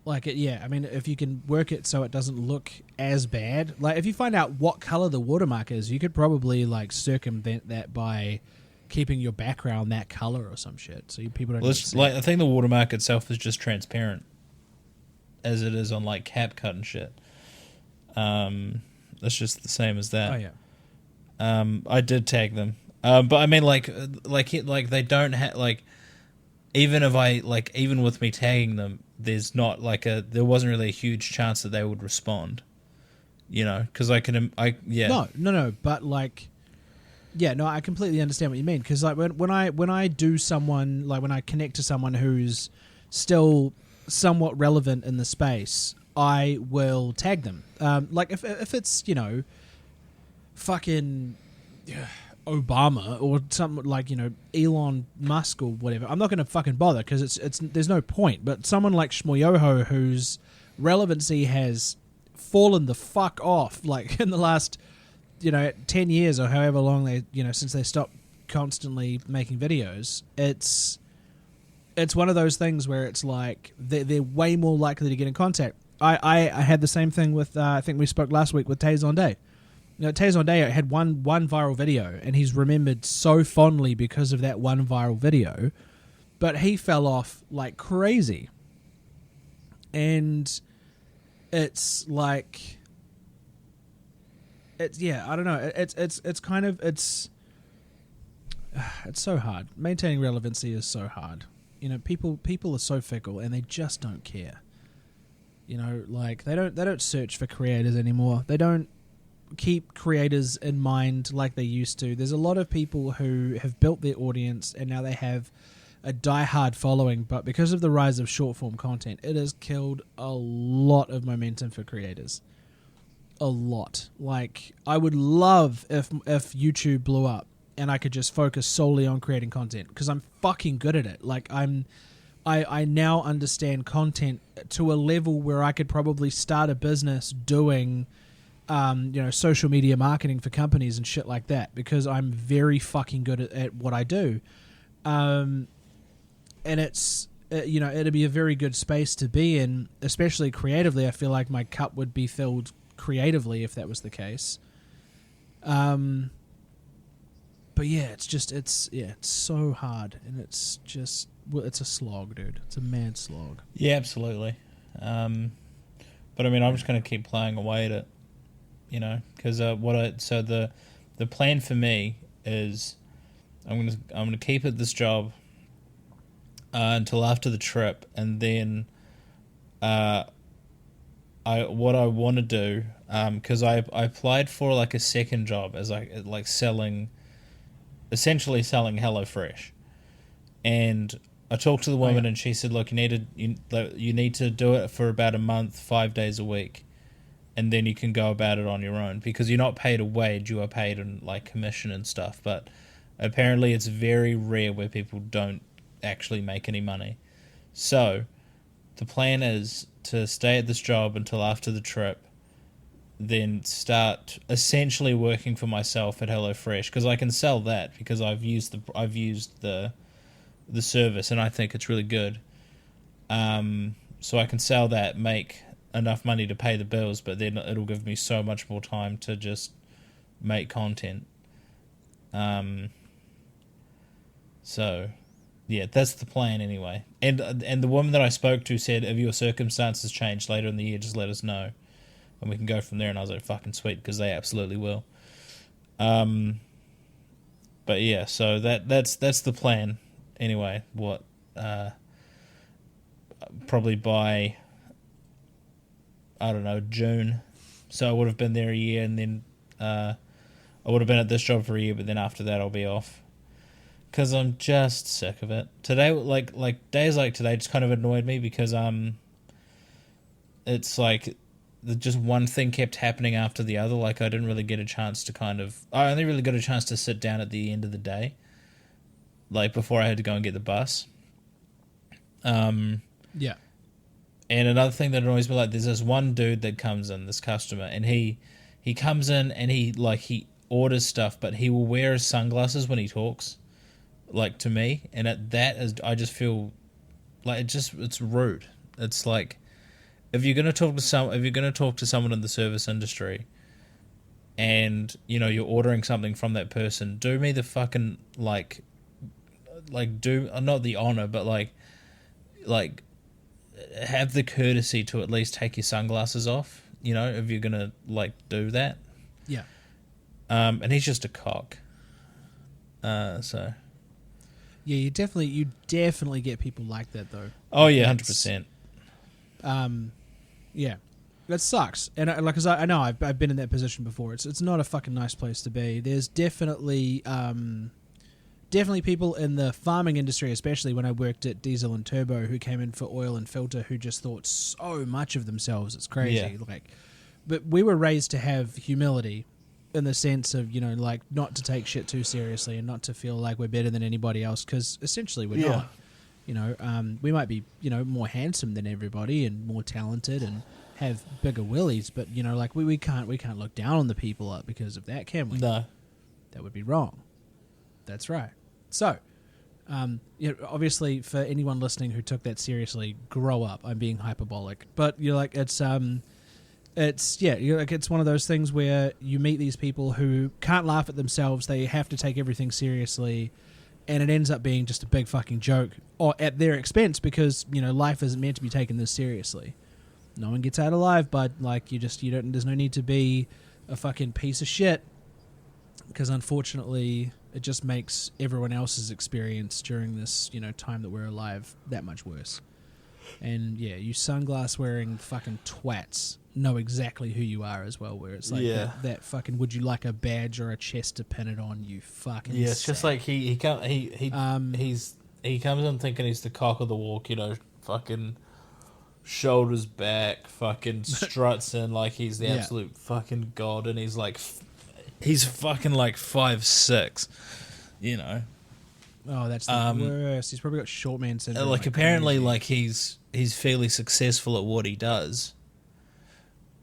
like I mean, if you can work it so it doesn't look as bad, like if you find out what color the watermark is, you could probably like circumvent that by keeping your background that color or some shit, so people don't. Well, I think the watermark itself is just transparent, as it is on like CapCut and shit. That's just the same as that. Oh yeah. I did tag them, but I mean, like they don't have, like, even with me tagging them, there wasn't really a huge chance that they would respond, because no, but like, yeah, no, I completely understand what you mean, because like when I do someone, like when I connect to someone who's still somewhat relevant in the space, I will tag them. Like if it's fucking Obama or something, like Elon Musk or whatever, I'm not going to fucking bother, because it's there's no point. But someone like Shmoyoho, whose relevancy has fallen the fuck off, like in the last 10 years or however long they since they stopped constantly making videos, it's one of those things where it's like they're way more likely to get in contact. I had the same thing with I think we spoke last week with Taze on Day. Taze on Day had one viral video, and he's remembered so fondly because of that one viral video, but he fell off like crazy. And it's like, I don't know. It's kind of it's so hard. Maintaining relevancy is so hard. People are so fickle, and they just don't care. Like they don't search for creators anymore. They don't keep creators in mind like they used to. There's a lot of people who have built their audience, and now they have a diehard following, but because of the rise of short form content, it has killed a lot of momentum for creators. A lot. Like, I would love if YouTube blew up and I could just focus solely on creating content, because I'm fucking good at it. Like, I'm I now understand content to a level where I could probably start a business doing, social media marketing for companies and shit like that, because I'm very fucking good at what I do. And it's, it'd be a very good space to be in, especially creatively. I feel like my cup would be filled creatively if that was the case. But yeah, it's so hard, and it's a slog, dude. It's a mad slog. Yeah, absolutely. But I mean, I'm just going to keep playing away at it, because the plan for me is I'm gonna keep at this job until after the trip, and then what I want to do, because I applied for like a second job as like essentially selling HelloFresh, and I talked to the woman and she said, look, you need to do it for about a month, 5 days a week, and then you can go about it on your own, because you're not paid a wage, you are paid in like commission and stuff. But apparently it's very rare where people don't actually make any money. So the plan is to stay at this job until after the trip, then start essentially working for myself at HelloFresh, because I can sell that, because I've used the service and I think it's really good. So I can sell that, make enough money to pay the bills, but then it'll give me so much more time to just make content. So yeah, that's the plan anyway. And the woman that I spoke to said, if your circumstances change later in the year, just let us know, and we can go from there. And I was like, fucking sweet, because they absolutely will. But yeah, so that's the plan anyway. What probably by, I don't know, June. So I would have been there a year, and then I would have been at this job for a year, but then after that I'll be off, because I'm just sick of it. Today, like days like today just kind of annoyed me, because it's like just one thing kept happening after the other. Like I didn't really get a chance to I only really got a chance to sit down at the end of the day, like before I had to go and get the bus. Yeah. And another thing that annoys me, like there's this one dude that comes in, this customer, and he comes in and he orders stuff, but he will wear his sunglasses when he talks, like to me, and I just feel like it's rude. It's like, if you're gonna talk to someone in the service industry, and you're ordering something from that person, do me the fucking do not the honor, but like have the courtesy to at least take your sunglasses off, if you're gonna do that. Yeah. And he's just a cock. So yeah, you definitely get people like that though. Oh yeah, 100%. Yeah, that sucks. And because I know I've been in that position before. It's not a fucking nice place to be. There's definitely people in the farming industry, especially when I worked at Diesel and Turbo, who came in for oil and filter, who just thought so much of themselves. It's crazy. Yeah. But we were raised to have humility, in the sense of not to take shit too seriously and not to feel like we're better than anybody else, because essentially we're not. We might be more handsome than everybody and more talented and have bigger willies, but we can't look down on the people up because of that, can we? No, that would be wrong. That's right. So, obviously, for anyone listening who took that seriously, grow up. I'm being hyperbolic, but it's one of those things where you meet these people who can't laugh at themselves. They have to take everything seriously, and it ends up being just a big fucking joke, or at their expense, because life isn't meant to be taken this seriously. No one gets out alive, but you don't. There's no need to be a fucking piece of shit, because unfortunately it just makes everyone else's experience during this time that we're alive that much worse. And yeah, you sunglass wearing fucking twats know exactly who you are as well, where it's like that fucking, would you like a badge or a chest to pin it on, you fucking yeah, it's just like he comes in thinking he's the cock of the walk, fucking shoulders back, fucking struts in like he's the absolute fucking god, and he's fucking like 5'6", Oh, that's the worst. He's probably got short man syndrome. Like apparently, like he's fairly successful at what he does.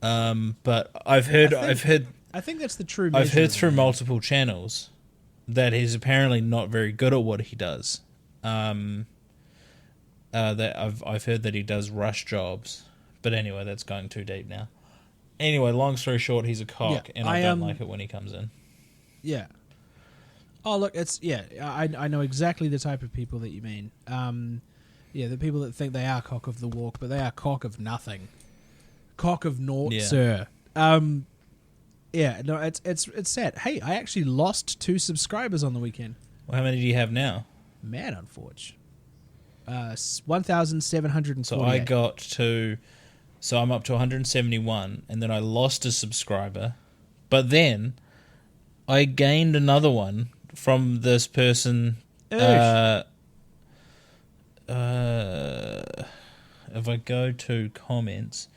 But I've heard I think that's the true measure. I've heard of it, through man. multiple channels that he's apparently not very good at what he does. That I've heard that he does rush jobs, but anyway, that's going too deep now. Anyway, long story short, he's a cock, and I don't like it when he comes in. Yeah. Oh, look, I know exactly the type of people that you mean. The people that think they are cock of the walk, but they are cock of nothing. Cock of naught, sir. It's sad. Hey, I actually lost 2 subscribers on the weekend. Well, how many do you have now? Mad, unfortunately. 1,748. So I'm up to 171, and then I lost a subscriber, but then I gained another one from this person. If I go to comments,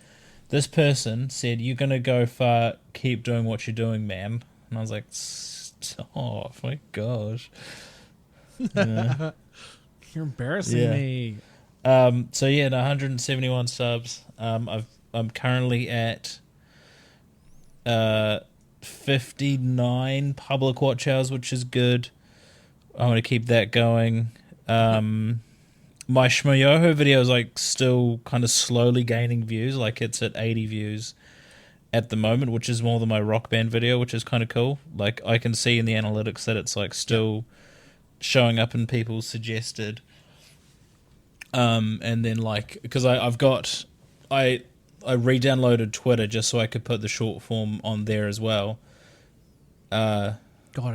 this person said, "You're gonna go far. Keep doing what you're doing, man." And I was like, "Stop! My gosh." Yeah. You're embarrassing me. So yeah, 171 subs. I'm currently at 59 public watch hours, which is good. I want to keep that going. My Shmoyoho video is like still kind of slowly gaining views. Like it's at 80 views at the moment, which is more than my rock band video, which is kind of cool. Like I can see in the analytics that it's like still showing up in people's suggested. And then like, because I re-downloaded Twitter just so I could put the short form on there as well. God,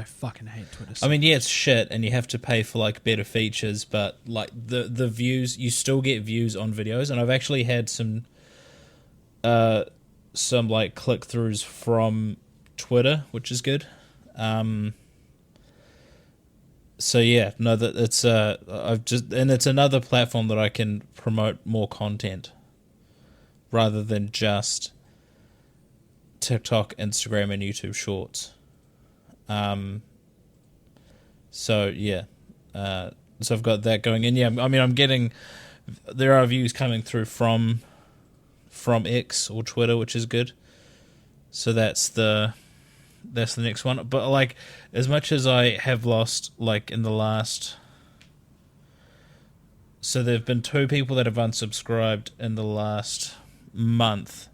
I fucking hate Twitter. I mean, yeah, it's shit, and you have to pay for like better features, but like the views, you still get views on videos, and I've actually had some like click throughs from Twitter, which is good. So yeah, no, that it's it's another platform that I can promote more content rather than just TikTok, Instagram, and YouTube Shorts. So yeah, so I've got that going, and yeah, I mean, there are views coming through from X or Twitter, which is good. So that's the next one. But like, as much as I have lost, like in the last, so there've been 2 people that have unsubscribed in the last month,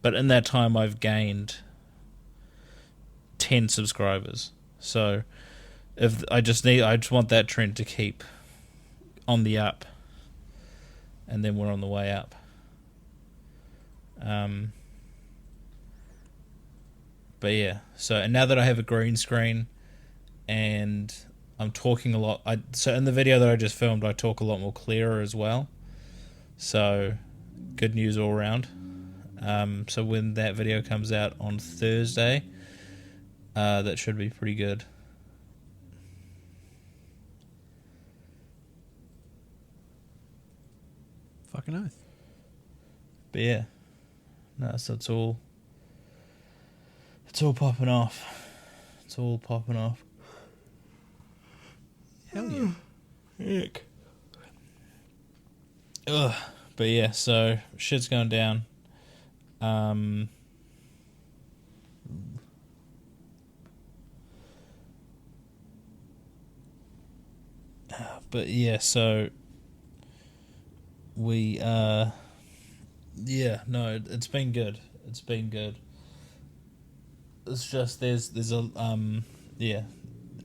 but in that time I've gained 10 subscribers. So if I just want that trend to keep on the up, and then we're on the way up. But yeah, and now that I have a green screen and I'm talking a lot, so in the video that I just filmed, I talk a lot more clearer as well. So good news all around. So when that video comes out on Thursday, that should be pretty good. Fucking oath. But yeah, no, so it's all popping off. It's all popping off. Hell yeah. Heck. Ugh. But yeah, so shit's going down. But yeah, so we yeah, no, it's been good. It's been good. It's just there's a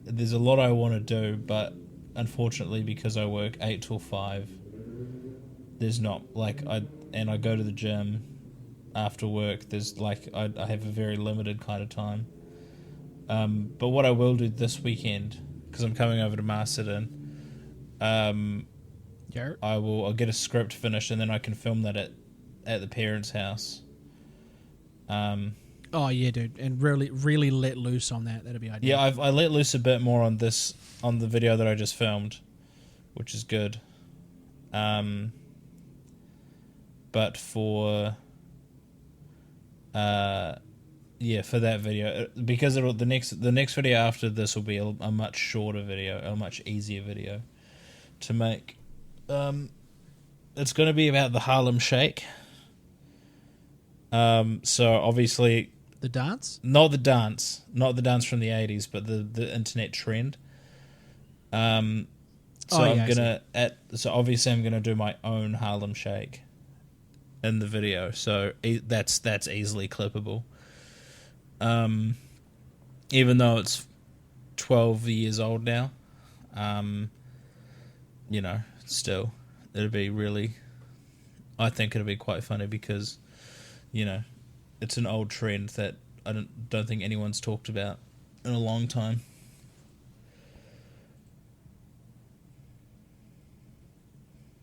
there's a lot I want to do, but unfortunately because I work 8 till 5, there's not like I go to the gym after work. There's like I have a very limited kind of time. But what I will do this weekend, because I'm coming over to Masterton, I'll get a script finished and then I can film that at the parents' house. Oh yeah, dude, and really let loose on that. That'd be ideal. Yeah, I let loose a bit more on the video that I just filmed, which is good. But for Yeah, for that video, because the next video after this will be a much shorter video, a much easier video to make. It's going to be about the Harlem Shake. So obviously The dance? not the dance from the 80s, but the internet trend. So obviously I'm gonna do my own Harlem Shake in the video, so that's easily clippable. Even though it's 12 years old now, still it'll be really. I think it'll be quite funny because, it's an old trend that I don't think anyone's talked about in a long time.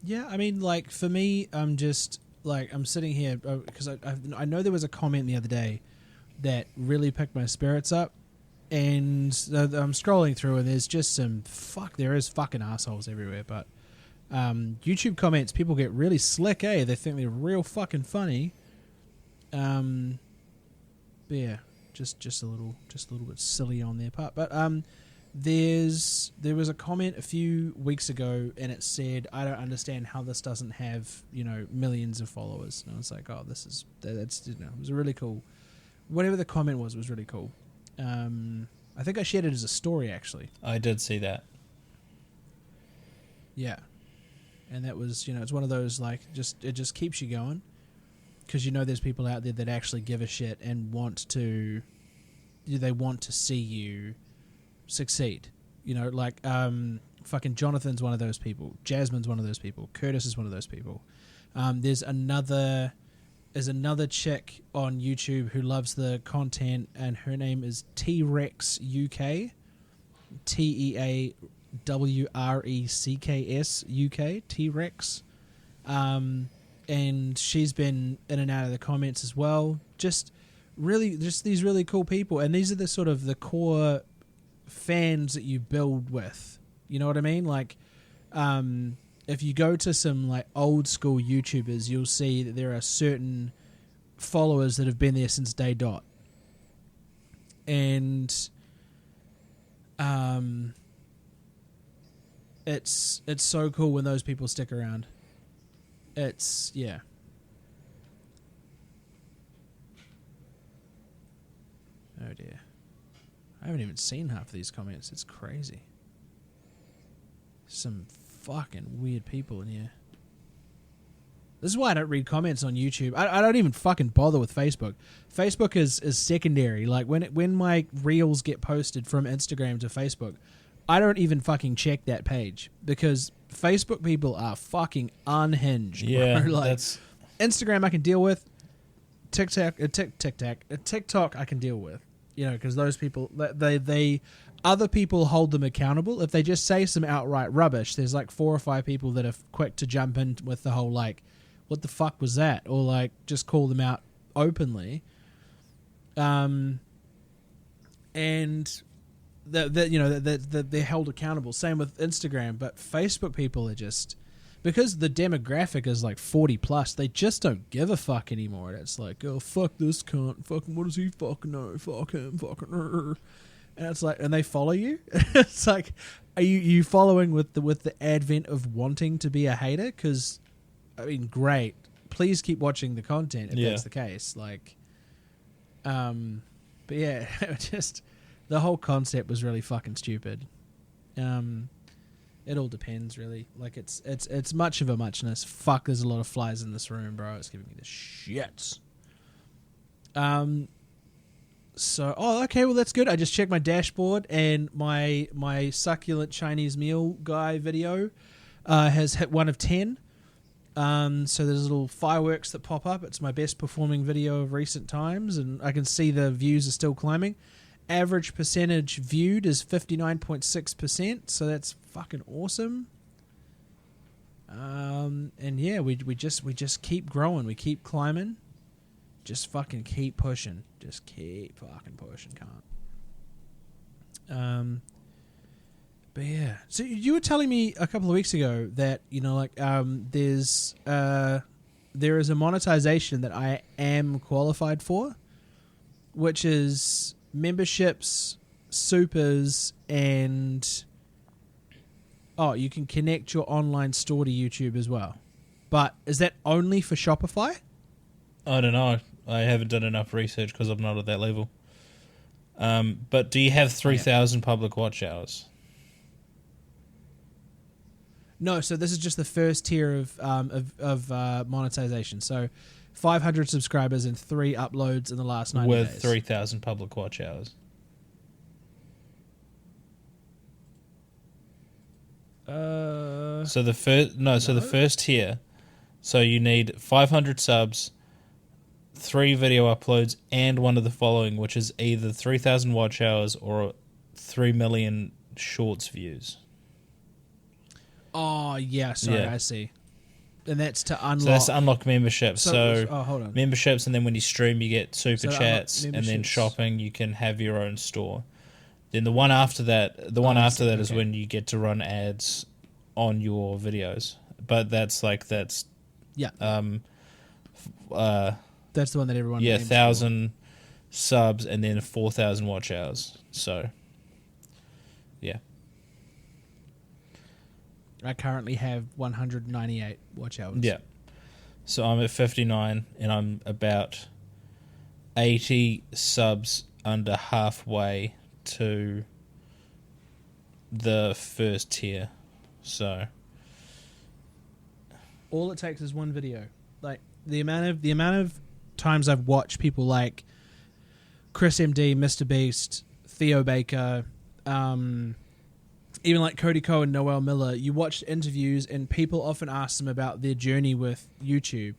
Yeah, I mean, like, for me, I'm sitting here because I know there was a comment the other day that really picked my spirits up, and I'm scrolling through and there's just there is fucking assholes everywhere, but YouTube comments, people get really slick, they think they're real fucking funny. But yeah, just a little bit silly on their part, but there was a comment a few weeks ago and it said, I don't understand how this doesn't have, millions of followers. And I was like, oh, that's it was a really cool, whatever the comment was really cool. I think I shared it as a story, actually. I did see that. Yeah. And that was, it's one of those, like, it just keeps you going, because there's people out there that actually give a shit and want to see you succeed. Fucking Jonathan's one of those people. Jasmine's one of those people. Curtis is one of those people. There's another chick on YouTube who loves the content, and her name is T-Rex UK. TEAWRECKS UK. T-Rex. And she's been in and out of the comments as well. Just these really cool people, and these are the sort of the core fans that you build with. You know what I mean? Like, if you go to some like old school YouTubers, you'll see that there are certain followers that have been there since day dot, and it's so cool when those people stick around. It's yeah. Oh dear. I haven't even seen half of these comments. It's crazy. Some fucking weird people in here. This is why I don't read comments on YouTube. I don't even fucking bother with Facebook. Facebook is secondary. Like, when my reels get posted from Instagram to Facebook, I don't even fucking check that page, because Facebook people are fucking unhinged. Yeah, bro. Like, that's... Instagram I can deal with. TikTok I can deal with. Because those people, they other people hold them accountable. If they just say some outright rubbish, there's like 4 or 5 people that are quick to jump in with the whole like, what the fuck was that? Or like just call them out openly. And they're held accountable. Same with Instagram, but Facebook people are just, because the demographic is like 40 plus, they just don't give a fuck anymore. It's like, oh, fuck this cunt, fucking what does he fucking know, fuck him, fucking, and it's like, and they follow you. It's like, are you following with the advent of wanting to be a hater? Because I mean, great, please keep watching the content if that's the case. Like, but yeah, just the whole concept was really fucking stupid. It all depends, really. Like, it's much of a muchness. Fuck, there's a lot of flies in this room, bro. It's giving me the shits. So, okay, well, that's good. I just checked my dashboard, and my succulent Chinese meal guy video has hit 1 of 10. So there's little fireworks that pop up. It's my best performing video of recent times, and I can see the views are still climbing. Average percentage viewed is 59.6%, so that's fucking awesome. And yeah, we just keep growing, we keep climbing, just fucking keep pushing, just keep fucking pushing, can't. But yeah, so you were telling me a couple of weeks ago that there is a monetization that I am qualified for. which is memberships, supers, and you can connect your online store to YouTube as well. But is that only for Shopify? I don't know. I haven't done enough research because I'm not at that level. But do you have 3,000 public watch hours? No, so this is just the first tier of monetization. So 500 subscribers and 3 uploads in the last 90 days. With 3,000 public watch hours. So the first tier. So you need 500 subs, 3 video uploads, and one of the following, which is either 3,000 watch hours or 3 million shorts views. Oh, yeah, sorry, Yeah. I see. And that's to unlock... So that's to unlock memberships. So hold on. memberships, and then when you stream, you get super So chats, and then memberships. shopping, you can have your own store. Then the one after that, is when you get to run ads on your videos. But that's Yeah. uh, That's the one that everyone... yeah, aims for. 1,000 subs and then 4,000 watch hours. So, yeah. I currently have 198 watch hours. Yeah. So I'm at 59 and I'm about 80 subs under halfway to the first tier. So All it takes is one video. Like the amount of times I've watched people like Chris MD, Mr. Beast, Theo Baker, even like Cody Ko and Noel Miller, you watch interviews and people often ask them about their journey with YouTube.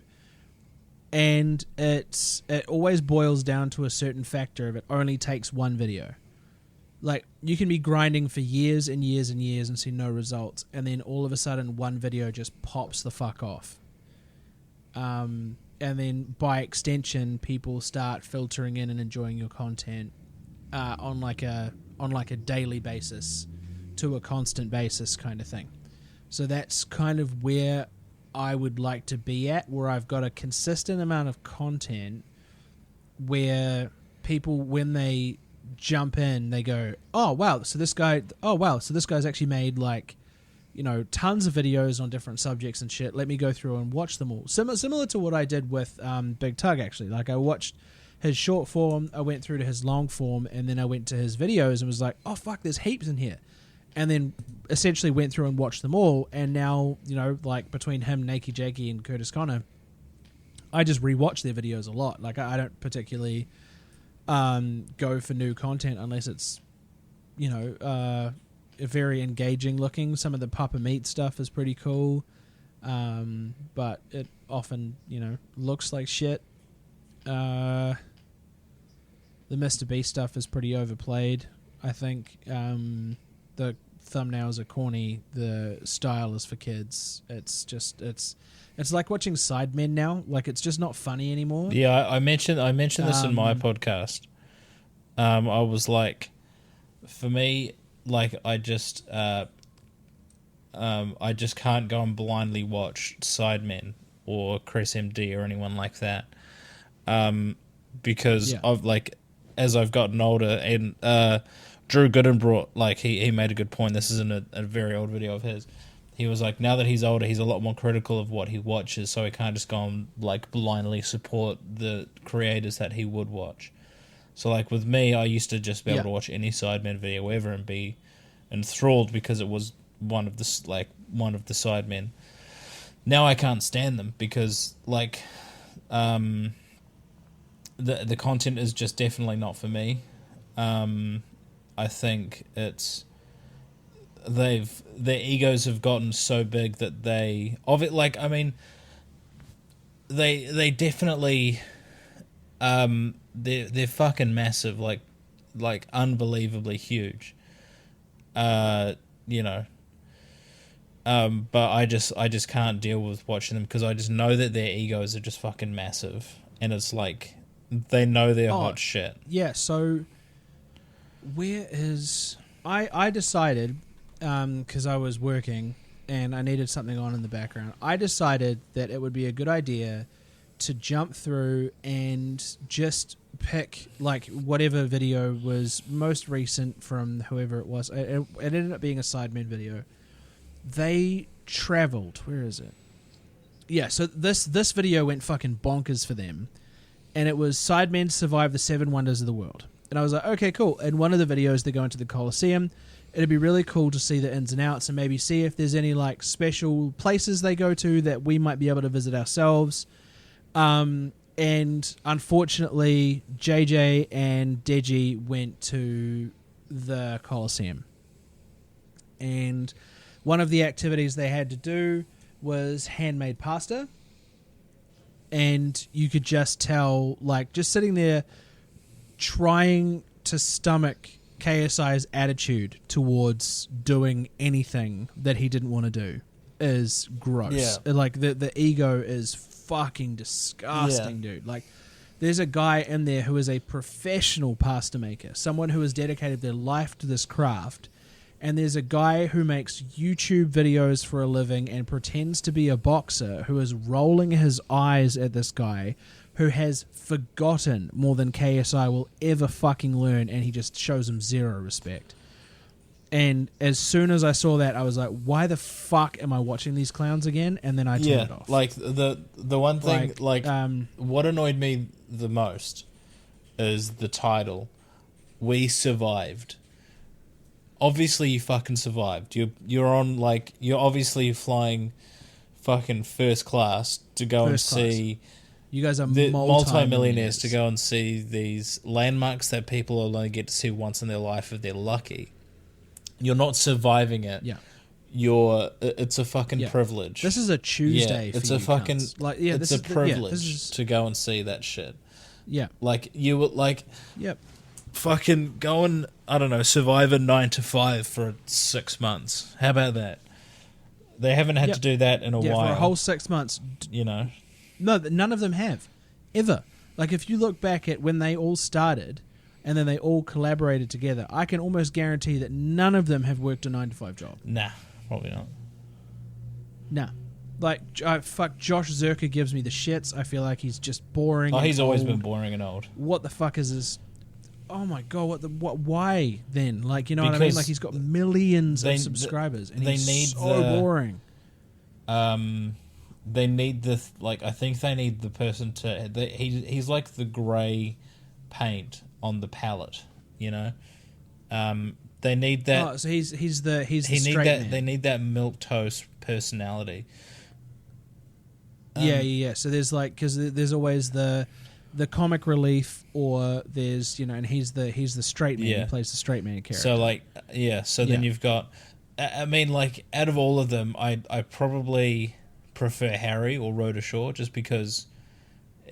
And it always boils down to a certain factor of it only takes one video. Like, you can be grinding for years and years and years and see no results, and then all of a sudden one video just pops the fuck off. And then by extension, people start filtering in and enjoying your content on like a daily basis to a constant basis kind of thing. So that's kind of where I would like to be at, where I've got a consistent amount of content where people, when they jump in, they go, oh wow, so this guy's actually made like, you know, tons of videos on different subjects and shit. Let me go through and watch them all. Similar to what I did with Big Tug, actually. Like, I watched his short form, I went through to his long form, and then I went to his videos and was like, oh fuck, there's heaps in here. And then essentially went through and watched them all, and now, you know, like between him, Nakey Jakey, and Curtis Connor, I just rewatch their videos a lot. Like, I don't particularly go for new content unless it's, you know, very engaging looking. Some of the Papa Meat stuff is pretty cool, but it often, you know, looks like shit. The Mr. Beast stuff is pretty overplayed, I think. The thumbnails are corny. The style is for kids. It's just it's like watching Sidemen now. Like, it's just not funny anymore. yeah, I mentioned this in my podcast. I was like, for me, like, I just can't go and blindly watch Sidemen or Chris MD or anyone like that, because of, like, as I've gotten older, and Drew Gooden brought, like, he made a good point. This isn't a very old video of his. He was like, now that he's older, he's a lot more critical of what he watches, so he can't just go and, like, blindly support the creators that he would watch. So, like, with me, I used to just be able to watch any Sidemen video ever and be enthralled because it was one of the Sidemen. Now I can't stand them because, like, the content is just definitely not for me. I think it's their egos have gotten so big that they definitely they're fucking massive, like unbelievably huge. You know. But I just can't deal with watching them because I just know that their egos are just fucking massive, and it's like they know they're hot shit. Yeah, so where is... I decided, because I was working and I needed something on in the background, I decided that it would be a good idea to jump through and just pick like whatever video was most recent from whoever it was. It ended up being a Sidemen video. They traveled. Where is it? Yeah, so this video went fucking bonkers for them, and it was Sidemen survive the 7 wonders of the world. And I was like, okay, cool. In one of the videos, they go into the Colosseum. It'd be really cool to see the ins and outs and maybe see if there's any like special places they go to that we might be able to visit ourselves. And unfortunately, JJ and Deji went to the Colosseum. And one of the activities they had to do was handmade pasta. And you could just tell, like, just sitting there trying to stomach KSI's attitude towards doing anything that he didn't want to do is gross. Yeah. Like, the ego is fucking disgusting, dude. Like, there's a guy in there who is a professional pasta maker, someone who has dedicated their life to this craft, and there's a guy who makes YouTube videos for a living and pretends to be a boxer who is rolling his eyes at this guy who has forgotten more than KSI will ever fucking learn, and he just shows him zero respect. And as soon as I saw that, I was like, why the fuck am I watching these clowns again? And then I turned it off. Like the one thing, what annoyed me the most is the title, "We Survived." Obviously, you fucking survived. You're on, like, you're obviously flying fucking first class to go and see. You guys are the multi-millionaires to go and see these landmarks that people only get to see once in their life if they're lucky. You're not surviving it. Yeah. It's a fucking privilege. This is a Tuesday. Yeah, it's for a you fucking cunts. Like, yeah, it's this a is privilege to go and see that shit. Yeah. Like you would like. Yep. Fucking go and, I don't know, survive a 9 to 5 for 6 months. How about that? They haven't had to do that in a while. For a whole 6 months. You know. No, none of them have. Ever. Like, if you look back at when they all started and then they all collaborated together, I can almost guarantee that none of them have worked a 9 to 5 job. Nah, probably not. Nah. Like, fuck, Josh Zerka gives me the shits. I feel like he's just boring. Oh, he's always old. been boring and old. What the fuck is his... Oh my god! Why then? Like, you know what I mean? Like, he's got millions of subscribers, and he's so boring. They need the I think they need the person to. He's like the grey paint on the palette. You know, they need that. Oh, so he's the straight man. They need that milquetoast personality. Yeah. So there's like, because there's always the comic relief, or there's, you know, and he's the straight man. He plays the straight man character. So then you've got, I mean, like, out of all of them, I probably prefer Harry or Rhoda Shaw, just because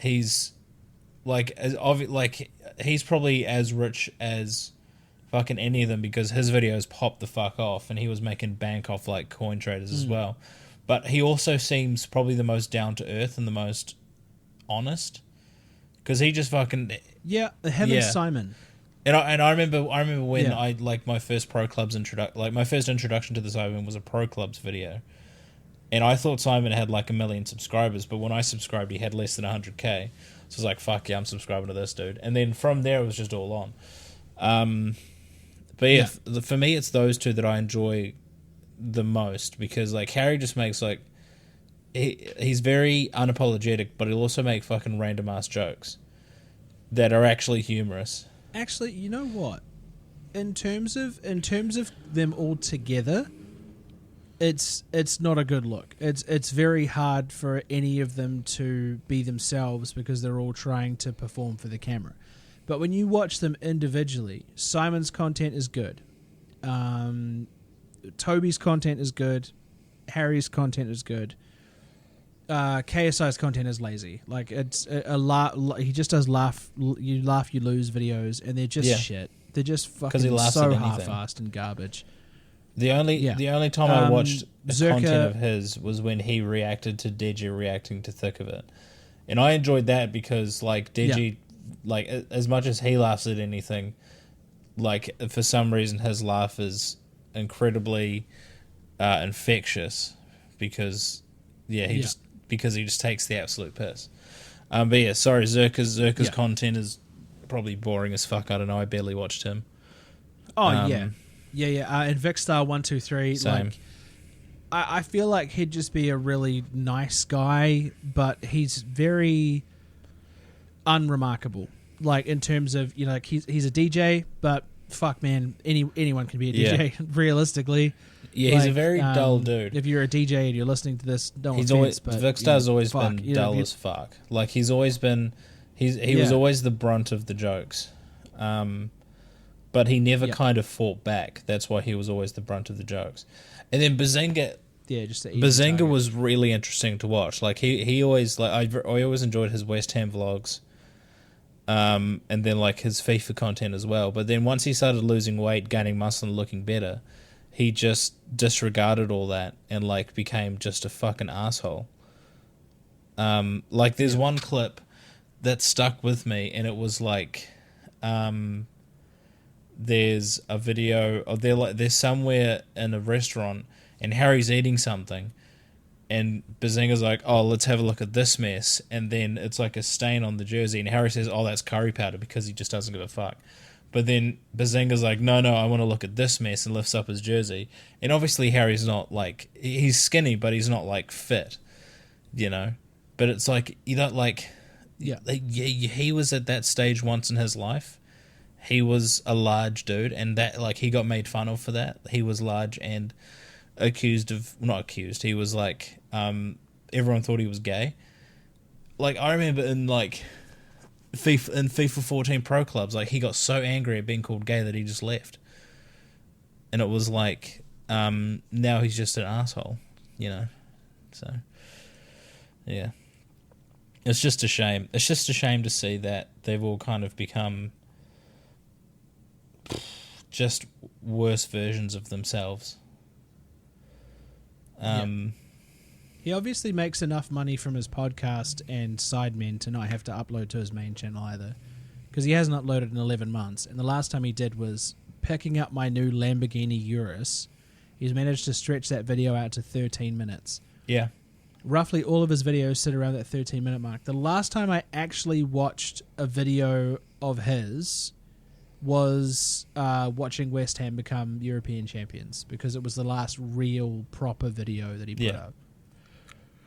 he's like he's probably as rich as fucking any of them, because his videos popped the fuck off and he was making bank off like coin traders as well. But he also seems probably the most down to earth and the most honest. Because he just fucking... Yeah, and Simon. And I remember when I, like, my first Pro Clubs my first introduction to the Simon was a Pro Clubs video. And I thought Simon had, like, 1 million subscribers, but when I subscribed, he had less than 100k. So I was like, fuck yeah, I'm subscribing to this dude. And then from there, it was just all on. But yeah, for me, it's those two that I enjoy the most, because, like, Harry just makes, like... He's very unapologetic, but he'll also make fucking random ass jokes that are actually humorous. Actually, you know what? In terms of them all together, it's not a good look. It's very hard for any of them to be themselves, because they're all trying to perform for the camera. But when you watch them individually, Simon's content is good. Toby's content is good. Harry's content is good. KSI's content is lazy. Like, it's he just does laugh, you lose videos, and they're just shit. They're just fucking so half-assed and garbage. The only time I watched content of his was when he reacted to Deji reacting to Thick of It, and I enjoyed that because, like, Deji, like, as much as he laughs at anything, like, for some reason his laugh is incredibly infectious, because he just takes the absolute piss. But yeah, sorry, Zerka's content is probably boring as fuck. I don't know. I barely watched him. Oh yeah. And Vicstar123, Same. like, I feel like he'd just be a really nice guy, but he's very unremarkable. Like, in terms of, you know, like he's a DJ, but fuck, man, anyone can be a DJ. Realistically. Yeah, he's a very dull dude. If you're a DJ and you're listening to this, no He's offense, always but Vicstar's always been dull as fuck. Like, he's always been he was always the brunt of the jokes. But he never kind of fought back. That's why he was always the brunt of the jokes. And then Bazinga, Bazinga was really interesting to watch. Like, he always, like, I always enjoyed his West Ham vlogs, and then like his FIFA content as well. But then once he started losing weight, gaining muscle, and looking better, he just disregarded all that and like became just a fucking asshole. Like, there's one clip that stuck with me, and it was like, there's a video of they're somewhere in a restaurant and Harry's eating something and Bazinga's like, oh, let's have a look at this mess, and then it's like a stain on the jersey and Harry says, oh, that's curry powder, because he just doesn't give a fuck. But then Bazinga's like, no, I want to look at this mess, and lifts up his jersey, and obviously Harry's not like, he's skinny but he's not like fit, you know, but it's like, you don't like, he was at that stage once in his life. He was a large dude, and that, like, he got made fun of for that. He was large and not accused. He was like, everyone thought he was gay. Like, I remember in like FIFA 14 Pro Clubs, like, he got so angry at being called gay that he just left. And it was like, now he's just an asshole, you know. So, yeah, it's just a shame. It's just a shame to see that they've all kind of become just worse versions of themselves. He obviously makes enough money from his podcast and Sidemen to not have to upload to his main channel either, because he hasn't uploaded in 11 months, and the last time he did was picking up my new Lamborghini Urus. He's managed to stretch that video out to 13 minutes. Yeah. Roughly all of his videos sit around that 13-minute mark. The last time I actually watched a video of his was watching West Ham become European champions, because it was the last real proper video that he put up.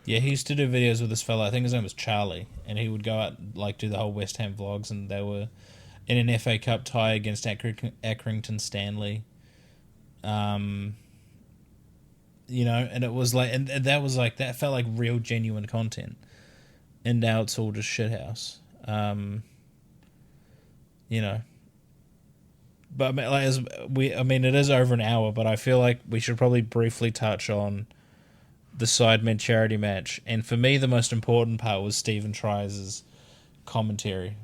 Yeah, he used to do videos with this fella, I think his name was Charlie, and he would go out, like, do the whole West Ham vlogs, and they were in an FA Cup tie against Accrington Stanley. You know, and it was like, and that was like, that felt like real genuine content, and now it's all just shithouse. You know. But I mean, it is over an hour, but I feel like we should probably briefly touch on the Sidemen charity match. And for me, the most important part was Stephen Tries' commentary,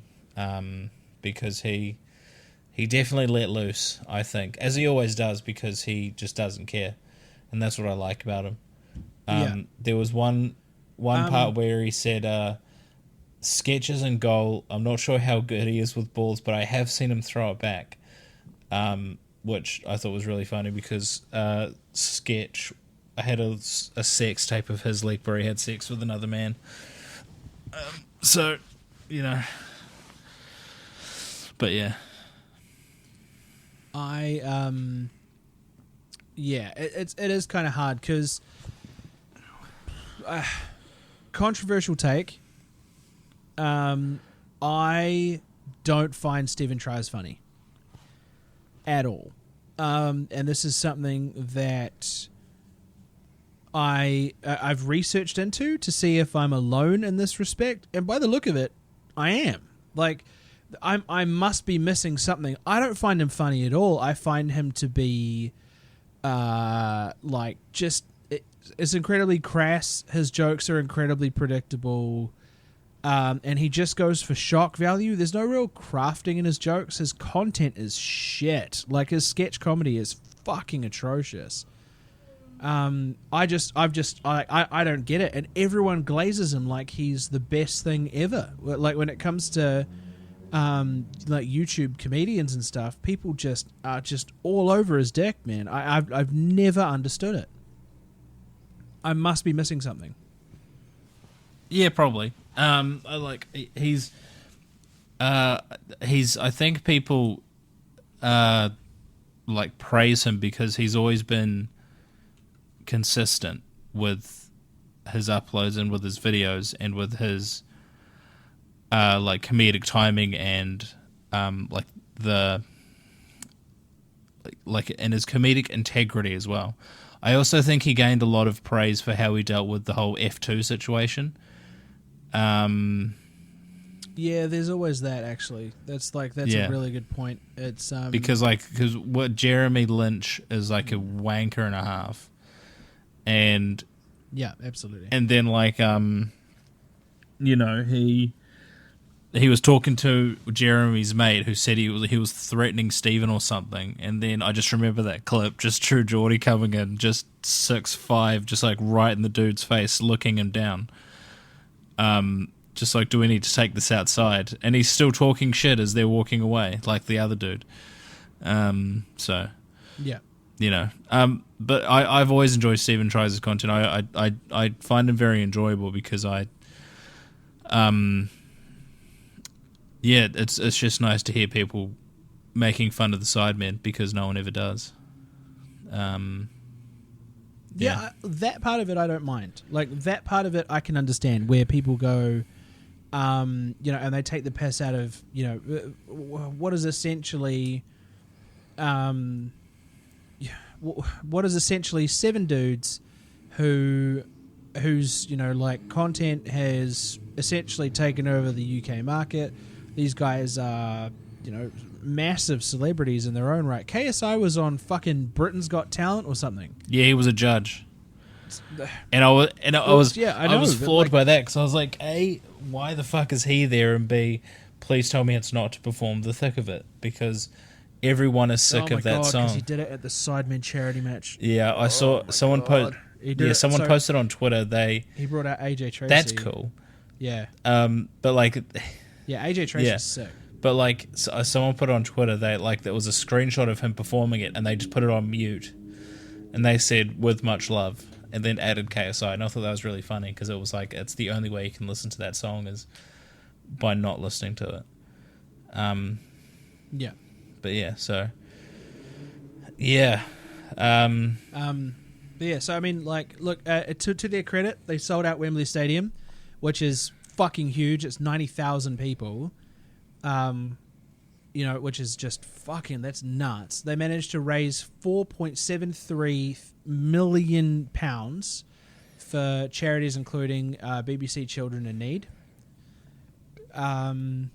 because he definitely let loose, I think, as he always does, because he just doesn't care, and that's what I like about him. There was one part where he said, Sketch in goal. I'm not sure how good he is with balls, but I have seen him throw it back. Which I thought was really funny, because Sketch, I had a sex tape of his leak where he had sex with another man. So, you know. But yeah. It is kind of hard, because controversial take. I don't find Stephen Tries funny at all, and this is something that I've researched into to see if I'm alone in this respect, and by the look of it, I am. Like, I must be missing something. I don't find him funny at all. I find him to be it's incredibly crass. His jokes are incredibly predictable. And he just goes for shock value. There's no real crafting in his jokes. His content is shit. Like, his sketch comedy is fucking atrocious. I don't get it. And everyone glazes him like he's the best thing ever. Like, when it comes to like YouTube comedians and stuff, people just are just all over his dick, man. I've never understood it. I must be missing something. Yeah, probably. He's I think people like praise him because he's always been consistent with his uploads and with his videos and with his like comedic timing and like the like and his comedic integrity as well. I also think he gained a lot of praise for how he dealt with the whole F2 situation. Yeah, there's always that, actually. That's a really good point. It's because what Jeremy Lynch is like a wanker and a half, and yeah, absolutely. And then you know, he was talking to Jeremy's mate who said he was threatening Steven or something, and then I just remember that clip, just True Geordie coming in, just 6'5", just like right in the dude's face, looking him down. Just like, do we need to take this outside? And he's still talking shit as they're walking away, like the other dude. So yeah, you know. But I've always enjoyed Steven Tries' content. I find him very enjoyable because yeah, it's just nice to hear people making fun of the Sidemen because no one ever does. Yeah, that part of it I don't mind. Like, that part of it I can understand, where people go, you know, and they take the piss out of, you know, what is essentially, what is essentially 7 dudes whose, you know, like, content has essentially taken over the UK market. These guys are, you know, massive celebrities in their own right. KSI was on fucking Britain's Got Talent or something. Yeah, he was a judge. And I was floored by that because I was like, A, why the fuck is he there? And B, please tell me it's not to perform the thick of it, because everyone is sick of that song. He did it at the Sidemen charity match. Yeah, I saw someone post. Yeah, someone posted on Twitter. He brought out AJ Tracy. That's cool. Yeah. But like, yeah, AJ Tracy's sick. But like, someone put on Twitter, there was a screenshot of him performing it, and they just put it on mute, and they said "with much love," and then added KSI, and I thought that was really funny because it was like, it's the only way you can listen to that song is by not listening to it. Yeah. But yeah, so yeah. Yeah, so I mean, like, look, to their credit, they sold out Wembley Stadium, which is fucking huge. It's 90,000 people. You know, which is just fucking, that's nuts. They managed to raise £4.73 million for charities including BBC Children in Need. For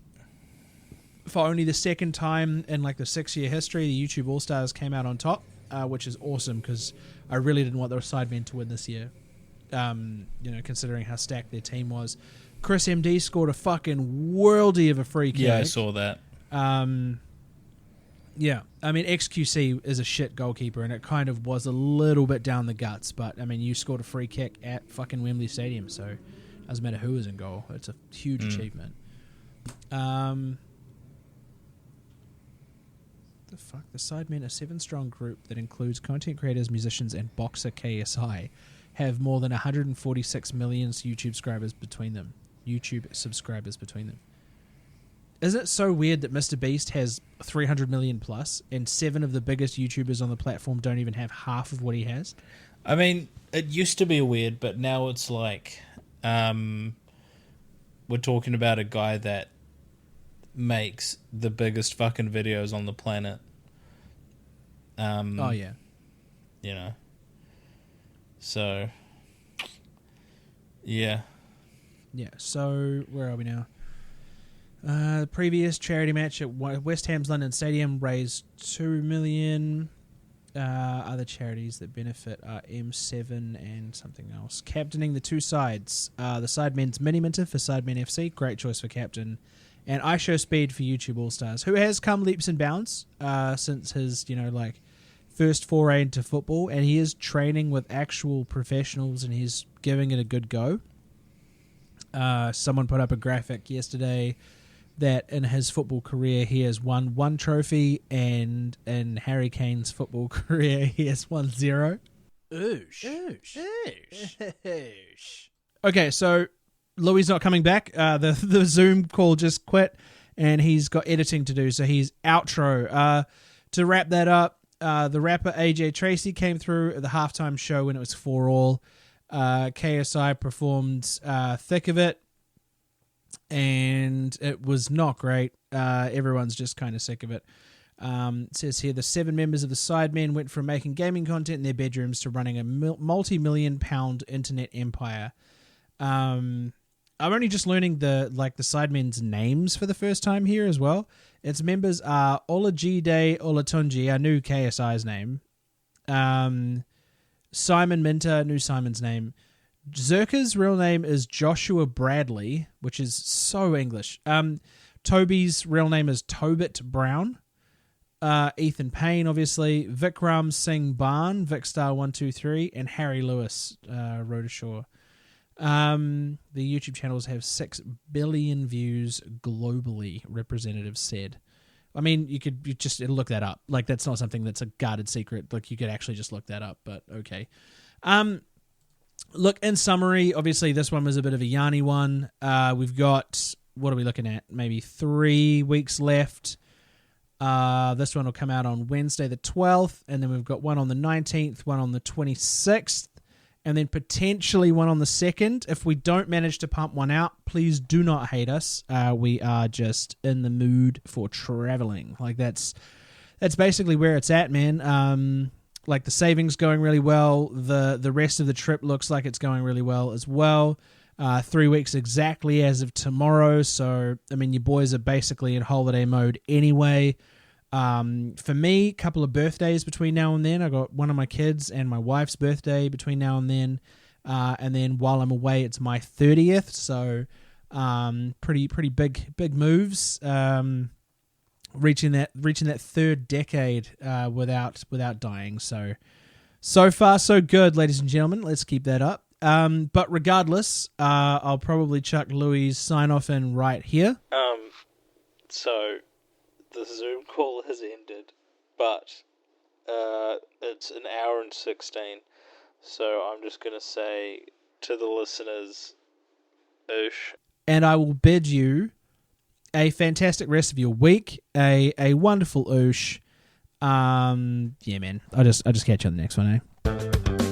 only the second time in like the 6-year history, the YouTube All Stars came out on top, which is awesome because I really didn't want the Sidemen to win this year. You know, considering how stacked their team was. Chris MD scored a fucking worldie of a free kick. Yeah, I saw that. Yeah, I mean, XQC is a shit goalkeeper, and it kind of was a little bit down the guts, but, I mean, you scored a free kick at fucking Wembley Stadium, so it doesn't matter who was in goal. It's a huge achievement. The fuck? The Sidemen, a 7-strong group that includes content creators, musicians, and boxer KSI, have more than 146 million YouTube subscribers between them. Isn't it so weird that Mr. Beast has 300 million plus and 7 of the biggest YouTubers on the platform don't even have half of what he has? I mean, it used to be weird, but now it's like, we're talking about a guy that makes the biggest fucking videos on the planet. Oh, yeah. You know. So, yeah. Yeah, so where are we now? The previous charity match at West Ham's London Stadium raised $2 million. Other charities that benefit are M7 and something else. Captaining the 2 sides. The Sidemen's Mini Minter for Sidemen FC, great choice for captain. And iShow Speed for YouTube All Stars, who has come leaps and bounds since his, you know, like, first foray into football, and he is training with actual professionals, and he's giving it a good go. Someone put up a graphic yesterday that in his football career he has won 1 trophy, and in Harry Kane's football career he has won 0. Oosh. Okay, so Louie's not coming back. The Zoom call just quit, and he's got editing to do, so he's outro. To wrap that up, the rapper AJ Tracy came through at the halftime show when it was 4 All. KSI performed Thick of It, and it was not great. Everyone's just kind of sick of it. It says here, the 7 members of the Sidemen went from making gaming content in their bedrooms to running a multi-million-pound internet empire. I'm only just learning the Sidemen's names for the first time here as well. Its members are Olajide Olatunji, I knew KSI's name. Simon Minter, knew Simon's name. Zerka's real name is Joshua Bradley, which is so English. Toby's real name is Tobit Brown. Ethan Payne, obviously. Vikram Singh Barn, Vicstar123, and Harry Lewis, Rhoda the YouTube channels have 6 billion views globally, representatives said. I mean, you just look that up. Like, that's not something that's a guarded secret. Like, you could actually just look that up, but okay. Look, in summary, obviously this one was a bit of a yarny one. We've got, what are we looking at? Maybe 3 weeks left. This one will come out on Wednesday the 12th, and then we've got one on the 19th, one on the 26th, and then potentially one on the 2nd. If we don't manage to pump one out, please do not hate us. We are just in the mood for traveling. Like, that's basically where it's at, man. Like, the savings going really well. The rest of the trip looks like it's going really well as well. 3 weeks exactly as of tomorrow. So, I mean, your boys are basically in holiday mode anyway. For me, a couple of birthdays between now and then. I got one of my kids and my wife's birthday between now and then. And then while I'm away, it's my 30th. So, pretty big moves. Reaching that 3rd decade without dying. So far so good, ladies and gentlemen. Let's keep that up. But regardless, I'll probably chuck Louie's sign off in right here. So the Zoom call has ended, but it's an hour and 16. So I'm just gonna say to the listeners, oosh. And I will bid you a fantastic rest of your week, a wonderful oosh. Yeah, man. I'll just catch you on the next one, eh?